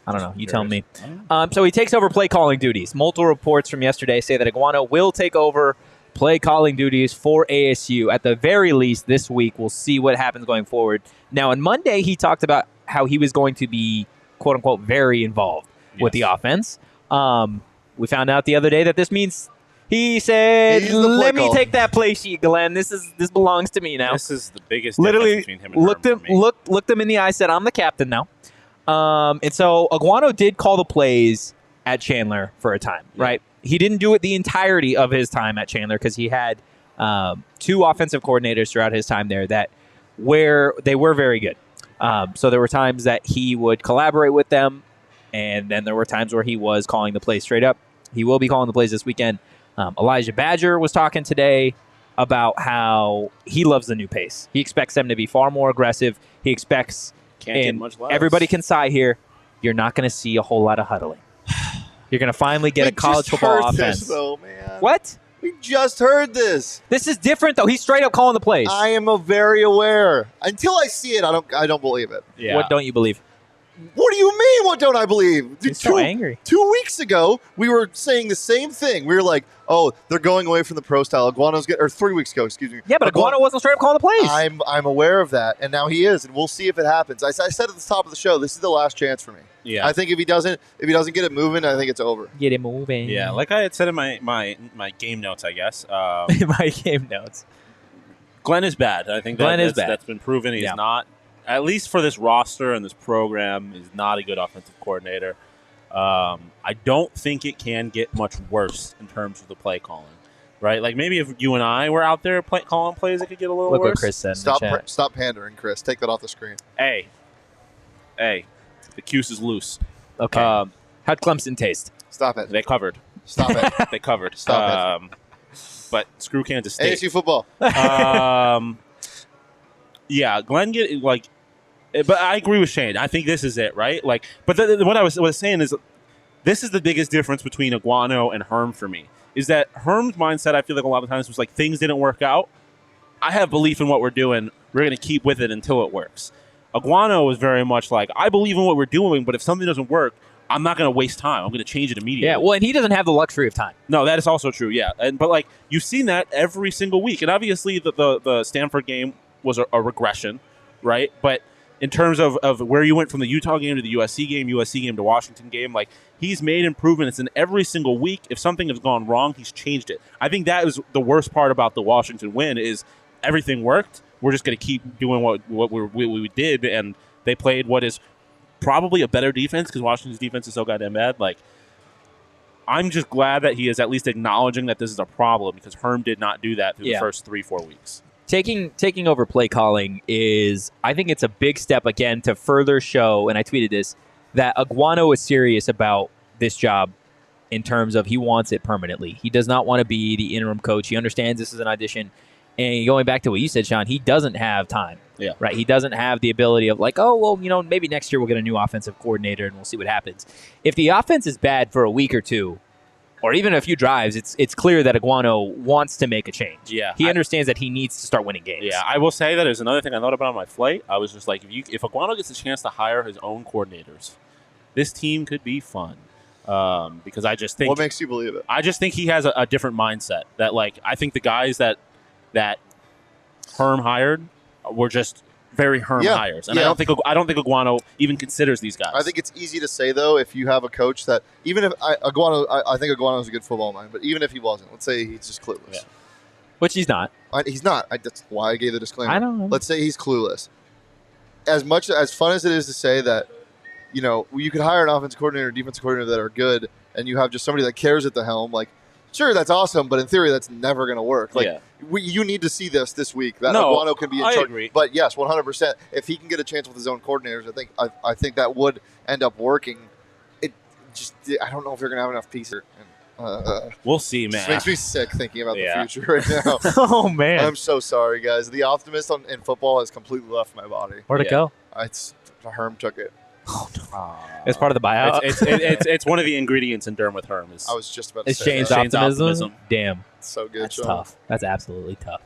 I don't know. You tell me. Oh. So he takes over play calling duties. Multiple reports from yesterday say that Aguano will take over play calling duties for ASU. At the very least this week, we'll see what happens going forward. Now, on Monday, he talked about how he was going to be, quote unquote, very involved with the Yes. offense. We found out the other day that this means he said, He's the play "Let me caller. take that play sheet, Glenn. This belongs to me now." This is the biggest Literally difference between him and looked Herm him for me. looked him in the eye, said, "I'm the captain now." And so Aguano did call the plays at Chandler for a time, right? He didn't do it the entirety of his time at Chandler because he had two offensive coordinators throughout his time there that where they were very good. So there were times that he would collaborate with them, and then there were times where he was calling the plays straight up. He will be calling the plays this weekend. Elijah Badger was talking today about how he loves the new pace. He expects them to be far more aggressive. He expects, Can't get and much less. everybody can sigh here, you're not going to see a whole lot of huddling. You're going to finally get a college football offense. This, though, man. What? We just heard this. This is different, though. He's straight up calling the plays. I am very aware. Until I see it, I don't believe it. Yeah. What don't you believe? What do you mean? What don't I believe? He's so angry. 2 weeks ago, we were saying the same thing. We were like, "Oh, they're going away from the pro style." Aguano's or 3 weeks ago, excuse me. Yeah, but Aguano wasn't straight up calling the plays. I'm aware of that, and now he is, and we'll see if it happens. I said at the top of the show, this is the last chance for me. Yeah. I think if he doesn't get it moving, I think it's over. Get it moving. Yeah, like I had said in my game notes, I guess. In my game notes. Glenn is bad. I think Glenn is that's, bad. That's been proven. He's Yeah. not, at least for this roster and this program, is not a good offensive coordinator. I don't think it can get much worse in terms of the play calling. Right? Like maybe if you and I were out there calling plays, it could get a little Look worse. what Chris said in the chat. Stop pandering, Chris. Take that off the screen. Hey, the Cuse is loose. Okay. How'd Clemson taste? Stop it. They covered. Stop it. They covered. Stop But screw Kansas State. ASU football. Yeah, Glenn but I agree with Shane. I think this is it, right? Like, but what I was saying is, this is the biggest difference between Aguano and Herm for me. Is that Herm's mindset? I feel like a lot of times was like things didn't work out. I have belief in what we're doing. We're going to keep with it until it works. Aguano is very much like, I believe in what we're doing, but if something doesn't work, I'm not going to waste time. I'm going to change it immediately. Yeah, well, and he doesn't have the luxury of time. No, that is also true. Yeah, but like you've seen that every single week, and obviously the Stanford game was a regression, right? But in terms of where you went from the Utah game to the USC game to Washington game. Like, he's made improvements in every single week. If something has gone wrong, he's changed it. I think that is the worst part about the Washington win is everything worked. We're just going to keep doing what we did, and they played what is probably a better defense because Washington's defense is so goddamn bad. Like, I'm just glad that he is at least acknowledging that this is a problem because Herm did not do that through the first 3-4 weeks. Taking over play calling is, I think it's a big step again to further show, and I tweeted this, that Aguano is serious about this job in terms of he wants it permanently. He does not want to be the interim coach. He understands this is an audition. And going back to what you said, Shaun, he doesn't have time. Yeah. Right. He doesn't have the ability of like, oh, well, maybe next year we'll get a new offensive coordinator and we'll see what happens. If the offense is bad for a week or two, or even a few drives, it's clear that Aguano wants to make a change. Yeah, he understands that he needs to start winning games. Yeah, I will say that there's another thing I thought about on my flight. I was just like, if Aguano gets a chance to hire his own coordinators, this team could be fun. Because I just think... What makes you believe it? I just think he has a different mindset. That, like, I think the guys that Herm hired were just very Herm hires. And I don't think Aguano even considers these guys. I think it's easy to say, though, if you have a coach that, even if I think Aguano is a good football mind, but even if he wasn't, let's say he's just clueless. Yeah. Which he's not. He's not. That's why I gave the disclaimer. I know. Let's say he's clueless. As fun as it is to say that, you could hire an offensive coordinator or defensive coordinator that are good, and you have just somebody that cares at the helm, like, sure, that's awesome, but in theory, that's never going to work. Like, you need to see this week that Aguano can be in charge. I agree. But yes, 100%. If he can get a chance with his own coordinators, I think that would end up working. I don't know if you're going to have enough pieces. We'll see, man. It makes me sick thinking about the future right now. Oh man, I'm so sorry, guys. The optimist in football has completely left my body. Where'd it go? Herm took it. Oh, no. It's part of the buyout. It's one of the ingredients in Durham with Herm. I was just about to say Shane's optimism. Damn, it's so good. That's tough. That's absolutely tough.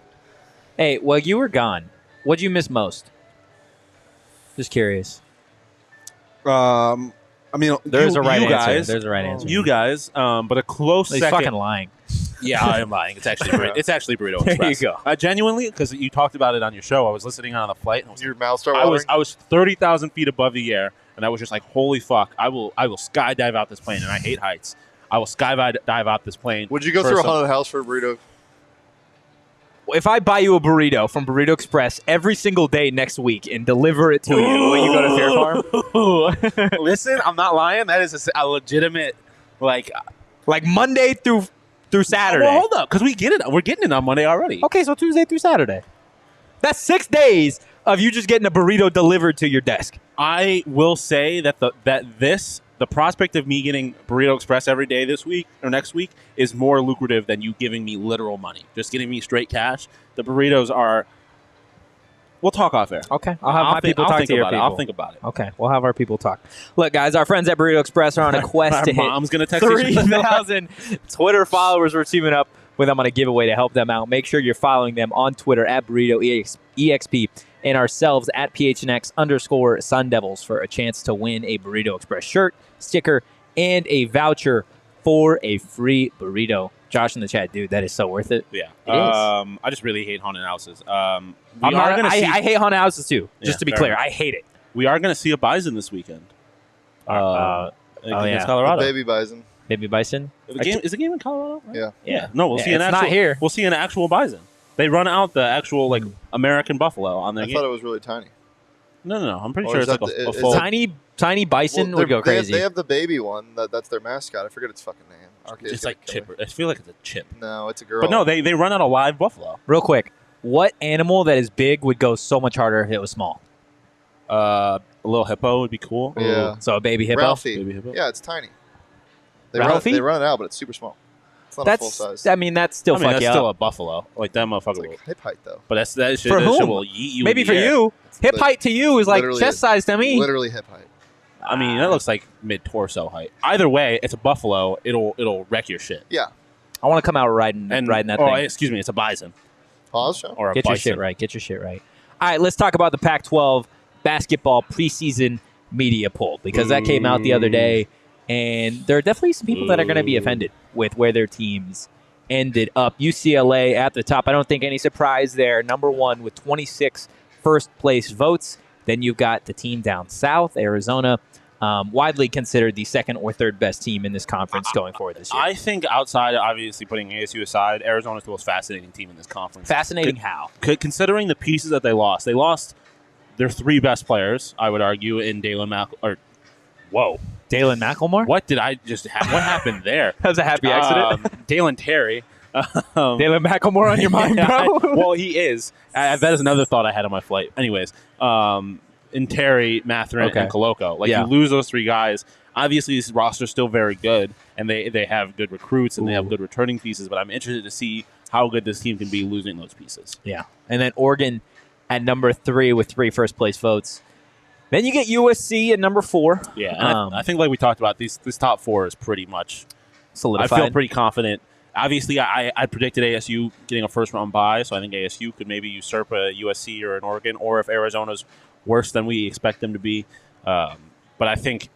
Hey, well, you were gone. What'd you miss most? Just curious. I mean, there's a right answer. There's a right answer. You guys, but a close He's second. Fucking lying. Yeah, I am lying. It's actually Burrito Express. There you go. Genuinely, because you talked about it on your show, I was listening on the flight. And your mouth started watering? I was 30,000 feet above the air, and I was just like, holy fuck! I will skydive out this plane, and I hate heights. I will skydive out this plane. Would you go through a haunted house for a burrito? If I buy you a burrito from Burrito Express every single day next week and deliver it to you, will you go to Fair Farm? Listen, I'm not lying. That is a legitimate, like Monday through Saturday. Well, hold up, because we get it. We're getting it on Monday already. Okay, so Tuesday through Saturday. That's 6 days of you just getting a burrito delivered to your desk. I will say that the prospect of me getting Burrito Express every day this week or next week is more lucrative than you giving me literal money. Just getting me straight cash. The burritos are... We'll talk off air. Okay. I'll have my people talk to your people. I'll think about it. Okay. We'll have our people talk. Look, guys, our friends at Burrito Express are on a quest to hit mom's gonna text 3,000 Twitter followers we're teaming up with them on a giveaway to help them out. Make sure you're following them on Twitter at BurritoEXP and ourselves at PHNX_Sun Devils for a chance to win a Burrito Express shirt, sticker, and a voucher for a free burrito. Josh in the chat, dude, that is so worth it. Yeah. It is. I just really hate haunted houses. I hate haunted houses too, just to be clear. I hate it. We are going to see a bison this weekend. Against A Colorado. baby bison. Baby bison? Is the game in Colorado? Right? Yeah. No, we'll see an actual. Not here. We'll see an actual bison. They run out the actual American buffalo on their I game. thought it was really tiny. No. I'm pretty Or sure is it's that like a the- full. Tiny bison would go crazy. They have the baby one. That's their mascot. I forget its fucking name. It's like chipper. I feel like it's a chip. No, it's a girl. But no, they run out a live buffalo. Real quick, what animal that is big would go so much harder if it was small? A little hippo would be cool. Yeah. So a baby hippo? Ralphie. Baby hippo? Yeah, it's tiny. Ralphie? They run it out, but it's super small. It's not a full size. That's still that's you still up. a buffalo. Like that motherfucker. It's like hip height though. But that shit, For that shit whom? will yeet you. Maybe in for the air. you. Hip height to you is like literally chest size to me. Literally hip height. I mean, that looks like mid torso height. Either way, it's a buffalo. It'll wreck your shit. Yeah. I want to come out riding that thing. Excuse me, it's a bison Pause, Shaun. or a Get bison. your shit right. Get your shit right. All right, let's talk about the Pac-12 basketball preseason media poll because that came out the other day, and there are definitely some people that are going to be offended with where their teams ended up. UCLA at the top. I don't think any surprise there. Number one with 26 first-place votes. Then you've got the team down south, Arizona, widely considered the second or third best team in this conference going forward this year. I think outside, obviously putting ASU aside, Arizona's the most fascinating team in this conference. Fascinating how? Considering the pieces that they lost their 3 best players, I would argue, in Dalen Whoa. Dalen McElmore? What did I just have? What happened there? That was a happy accident. Dalen Terry. Dalen McElmore on your mind, bro? Well, he is. That is another thought I had on my flight. Anyways, in Terry, Matherin, and Coloco. You lose those 3 guys. Obviously, this roster's still very good, and they have good recruits, and they have good returning pieces, but I'm interested to see how good this team can be losing those pieces. Yeah. And then Oregon at number 3 with 3 first-place votes. Then you get USC at number 4. Yeah, and I think like we talked about, this top 4 is pretty much solidified. I feel pretty confident. Obviously, I predicted ASU getting a first-round bye, so I think ASU could maybe usurp a USC or an Oregon, or if Arizona's worse than we expect them to be. But I think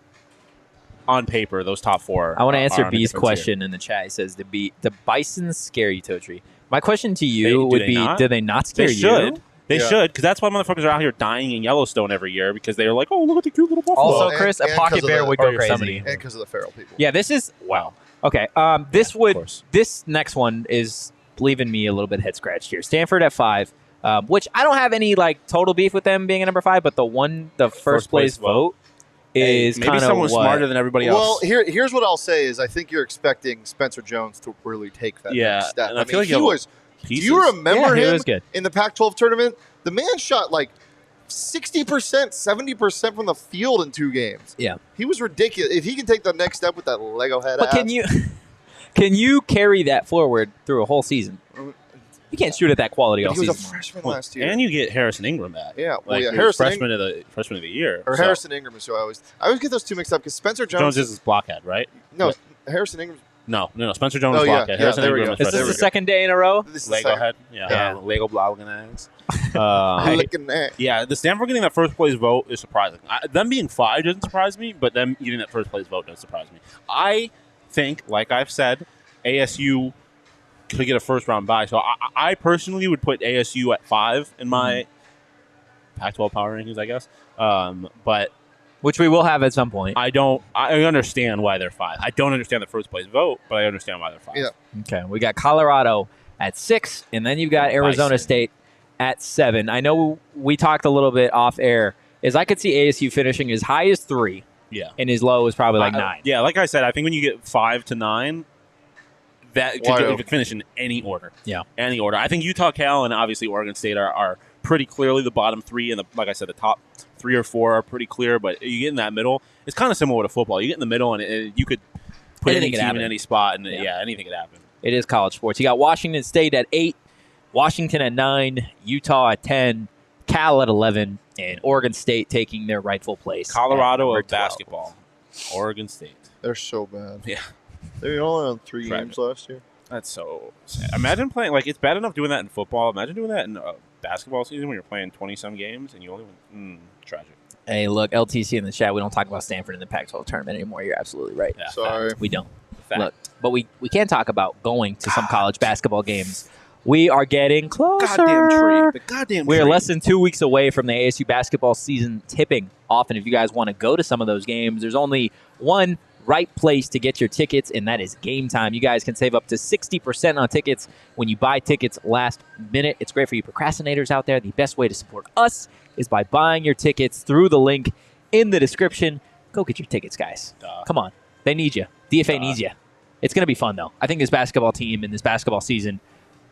on paper, those top 4 I want to answer are B's question in the chat. He says, the Bisons scare you, Totri? My question to you would be, do they not scare you? They should. They should, because that's why motherfuckers are out here dying in Yellowstone every year, because they're like, oh, look at the cute little buffalo. Also, Chris, a pocket bear would go crazy. And because of the feral people. Yeah, this is... Wow. Okay, this next one is leaving me a little bit head scratched here. Stanford at 5, which I don't have any total beef with them being at number 5, but the first place vote is kind of maybe someone smarter than everybody else. Well, here's what I'll say is I think you're expecting Spencer Jones to really take that next step. And I feel like he was. Pieces. Do you remember him good. in the Pac-12 tournament? The man shot 60%, 70% from the field in 2 games. Yeah, he was ridiculous. If he can take the next step with that Lego head, but can you carry that forward through a whole season? You can't shoot at that quality all season. He was season. a freshman last year, and you get Harrison Ingram back. Yeah, freshman of the year, or Harrison Ingram is who I always get those 2 mixed up because Spencer Jones is his blockhead, right? No, Harrison Ingram. No. Spencer Jones is blockhead. Harrison Ingram is this the second day in a row? Lego head, Lego blocking eggs. Yeah, the Stanford getting that first place vote is surprising. Them being 5 doesn't surprise me, but them getting that first place vote does surprise me. I think, like I've said, ASU could get a first round bye. So I personally would put ASU at 5 in my Pac-12 power rankings, I guess. But which we will have at some point. I understand why they're 5. I don't understand the first place vote, but I understand why they're 5. Yeah. Okay, we got Colorado at 6, and then you've got Arizona State at 7. I know we talked a little bit off air. I could see ASU finishing as high as 3. Yeah. And as low as probably 9. Yeah, like I said, I think when you get 5 to 9, that could finish in any order. Yeah. Any order. I think Utah, Cal, and obviously Oregon State are pretty clearly the bottom 3, and like I said, the top 3 or 4 are pretty clear, but you get in that middle. It's kind of similar to football. You get in the middle, and you could put any team in any spot, and anything could happen. It is college sports. You got Washington State at 8, Washington at 9, Utah at 10, Cal at 11, and Oregon State taking their rightful place. Colorado of basketball. Oregon State. They're so bad. Yeah. They were only on 3 games last year. That's so sad. Imagine playing, it's bad enough doing that in football. Imagine doing that in a basketball season when you're playing 20-some games and you only win. Tragic. Hey, look, LTC in the chat, we don't talk about Stanford in the Pac-12 tournament anymore. You're absolutely right. Yeah, sorry. We don't. Fact. Look, but we can talk about going to some college basketball games. We are getting closer. The goddamn tree. We're less than 2 weeks away from the ASU basketball season tipping off, and if you guys want to go to some of those games, there's only one right place to get your tickets, and that is Game Time. You guys can save up to 60% on tickets when you buy tickets last minute. It's great for you procrastinators out there. The best way to support us is by buying your tickets through the link in the description. Go get your tickets, guys. Come on. They need you. DFA needs you. It's going to be fun, though. I think this basketball team and this basketball season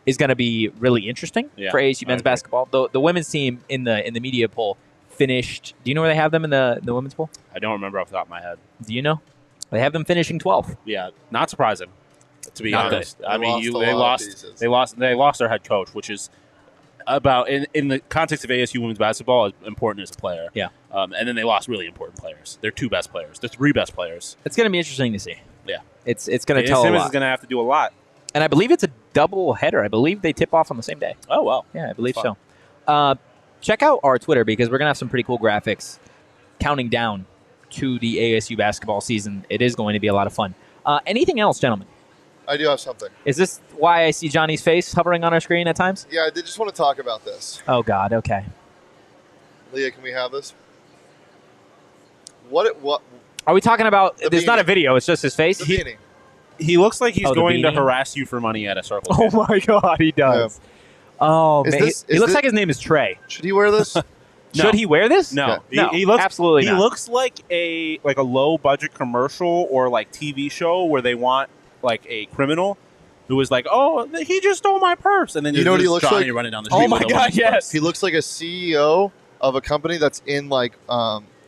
is going to be really interesting for ASU men's basketball. The women's team in the media poll finished. Do you know where they have them in the women's poll? I don't remember off the top of my head. Do you know? They have them finishing 12th. Yeah, not surprising, to be honest. I mean, they lost their head coach, which is about in the context of ASU women's basketball as important as a player. Yeah, and then they lost really important players. Their 2 best players, their 3 best players. It's going to be interesting to see. Yeah, it's going to tell Simmons a lot. is going to have to do a lot, and I believe it's a double header. I believe they tip off on the same day. Oh wow, yeah, I believe so. Check out our Twitter because we're going to have some pretty cool graphics counting down to the ASU basketball season. It is going to be a lot of fun. Anything else, gentlemen? I do have something. Is this why I see Johnny's face hovering on our screen at times? Yeah, I did just want to talk about this. Oh, God. Okay. Leah, can we have this? What Are we talking about? The There's not a beanie. video. It's just his face. the beanie? He looks like he's Oh, the going to beanie? harass you for money at a circle. Oh my god, he does. Oh Is man, this- he is looks thi- like his name is Trey. Should he wear this? Should he wear this? No, No, he looks absolutely He not. looks like a low budget commercial or like TV show where they want like a criminal who is like, oh, he just stole my purse, and then You know what he looks Johnny like? running down the Oh street. my with a God, woman's yes. purse. He looks like a CEO of a company that's in like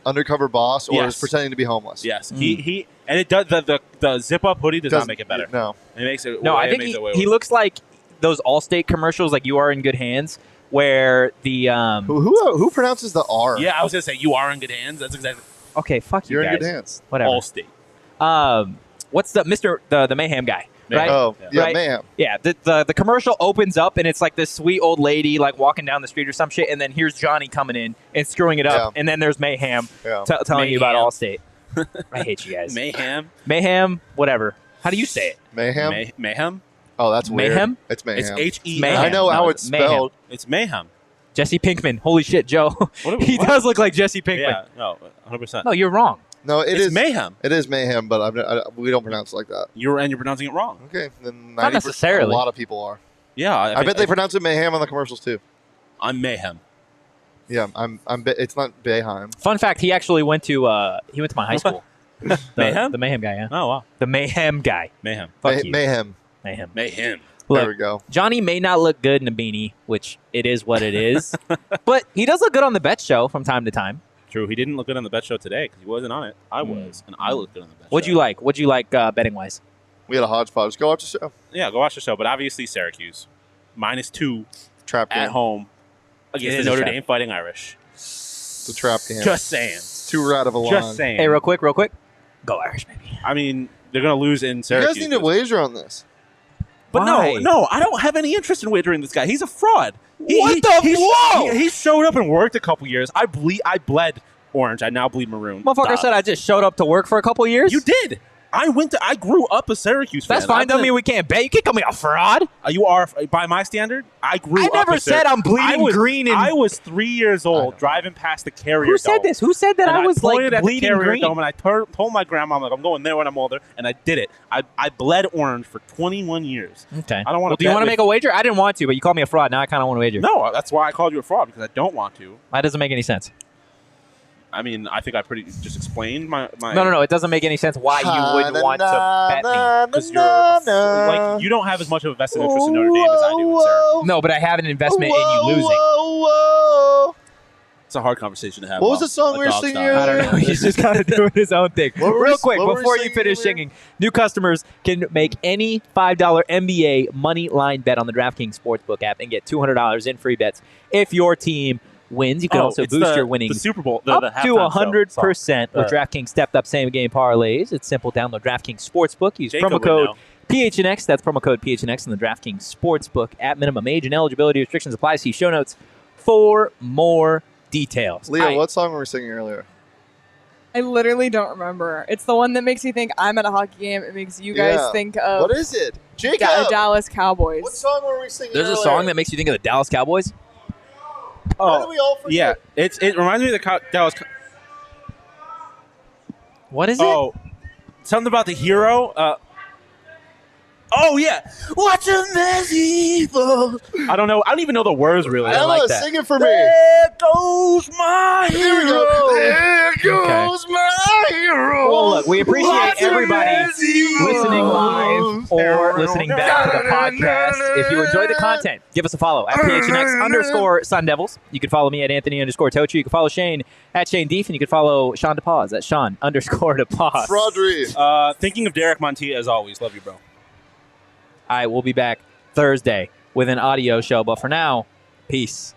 undercover boss or Yes. is pretending to be homeless. Yes, he and it does the zip up hoodie does not Doesn't- make it better. No. It makes it. No, I think he looks like those Allstate commercials, like "You Are in Good Hands," where the Who pronounces the R? Yeah, I was gonna say you are in good hands. That's exactly okay, fuck you You're guys. in good hands. Whatever. Allstate. What's the Mayhem guy? Right? Oh, yeah, Right. man. Yeah, the commercial opens up and it's like this sweet old lady like walking down the street or some shit, and then here's Johnny coming in and screwing it up, Yeah. and then there's Mayhem Yeah. telling you about Mayhem. Allstate. I hate you guys. Mayhem. Whatever. How do you say it? Mayhem? Mayhem. Oh, that's weird. Mayhem? It's mayhem. It's HE. Mayhem. I know how it's Mayhem. spelled. It's mayhem. Jesse Pinkman. Holy shit, Joe. He what? does look like Jesse Pinkman. Yeah. No. 100%. No, you're wrong. No, It's is mayhem. It is mayhem, but we don't pronounce it like that. You're pronouncing it wrong. Okay, then Not 90% necessarily. A lot of people are. Yeah. I bet they pronounce it mayhem on the commercials too. I'm mayhem. Yeah, it's not Bayheim. Fun fact: he actually went to my high school. Mayhem? The Mayhem guy. Yeah. Oh wow. The Mayhem guy. Mayhem. Fuck you. Mayhem. Mayhem. Mayhem. There Look, we go. Johnny may not look good in a beanie, which it is what it is, but he does look good on the Bet Show from time to time. True. He didn't look good on the bet show today because he wasn't on it. I was, and I looked good on the bet What'd show. you like? What'd you like betting wise? We had a hodgepodge. Go watch the show. Yeah, go watch the show. But obviously Syracuse, -2 Trap game. at home It against is the a Notre trap. Dame Fighting Irish. It's a trap game. Just saying. Too rat of a line. Just saying. Hey, real quick, go Irish, baby. I mean, they're going to lose in You Syracuse. guys need to wager on this. But Why? no, I don't have any interest in wagering this guy. He's a fraud. Whoa! He showed up and worked a couple years. I bled orange. I now bleed maroon. Motherfucker Stop. said I just showed up to work for a couple years. You did. I grew up a Syracuse fan. That's fine. Doesn't mean we can't bet. You can't call me a fraud. You are, by my standard, I grew I up never a said I'm bleeding I was, green and- I was 3 years old driving past the Carrier Who Dome. said this? Who said that And I was like pointed at the bleeding Carrier green? Dome, and I told my grandma, I'm like, I'm going there when I'm older, and I did it. I bled orange for 21 years. Okay. I don't want to. Do you want to make a wager? I didn't want to, but you called me a fraud. Now I kind of want to wager. No, that's why I called you a fraud, because I don't want to. That doesn't make any sense. I mean, I think I pretty just explained my. No. It doesn't make any sense why you would want to bet me. Because you're like you don't have as much of a vested interest in Notre Dame as I do in Syracuse. No, but I have an investment in you losing. Whoa. It's a hard conversation to have. What was while the song a we were dog's singing dying. I don't know. He's just kind of doing his own thing. What were Real we- quick, what were we before you singing finish earlier? singing, new customers can make any $5 NBA money line bet on the DraftKings Sportsbook app and get $200 in free bets if your team wins. You can also it's boost the- your winnings The Super Bowl, up the to halftime show 100% with song. DraftKings stepped up same game parlays. It's simple. Download DraftKings Sportsbook. Use Jacob promo would code know. PHNX. That's promo code PHNX in the DraftKings Sportsbook app. Minimum age and eligibility restrictions apply. See show notes for more details. Leah, what song were we singing earlier? I literally don't remember. It's the one that makes me think I'm at a hocky game. It makes you guys Yeah. think of What is it? Jacob! Dallas Cowboys. What song were we singing There's a earlier? song that makes you think of the Dallas Cowboys. How did we all forget? Yeah, it reminds me of the Dallas. What is it? Oh, something about the hero. Oh yeah, watch them as he falls. I don't know. I don't even know the words really. Ella, like that. sing it for me. There goes my There we hero. go. There goes my hero. Well, look, we appreciate Watch him everybody as he listening falls. live or listening back to the podcast. If you enjoy the content, give us a follow at PHNX_Sun Devils. You can follow me at Anthony_Tochi. You can follow Shane at Shane Deef, and you can follow Shaun DePause at Shaun_DePause. Fraudry. Thinking of Derek Montiel as always. Love you, bro. All right, we'll be back Thursday with an audio show, but for now, peace.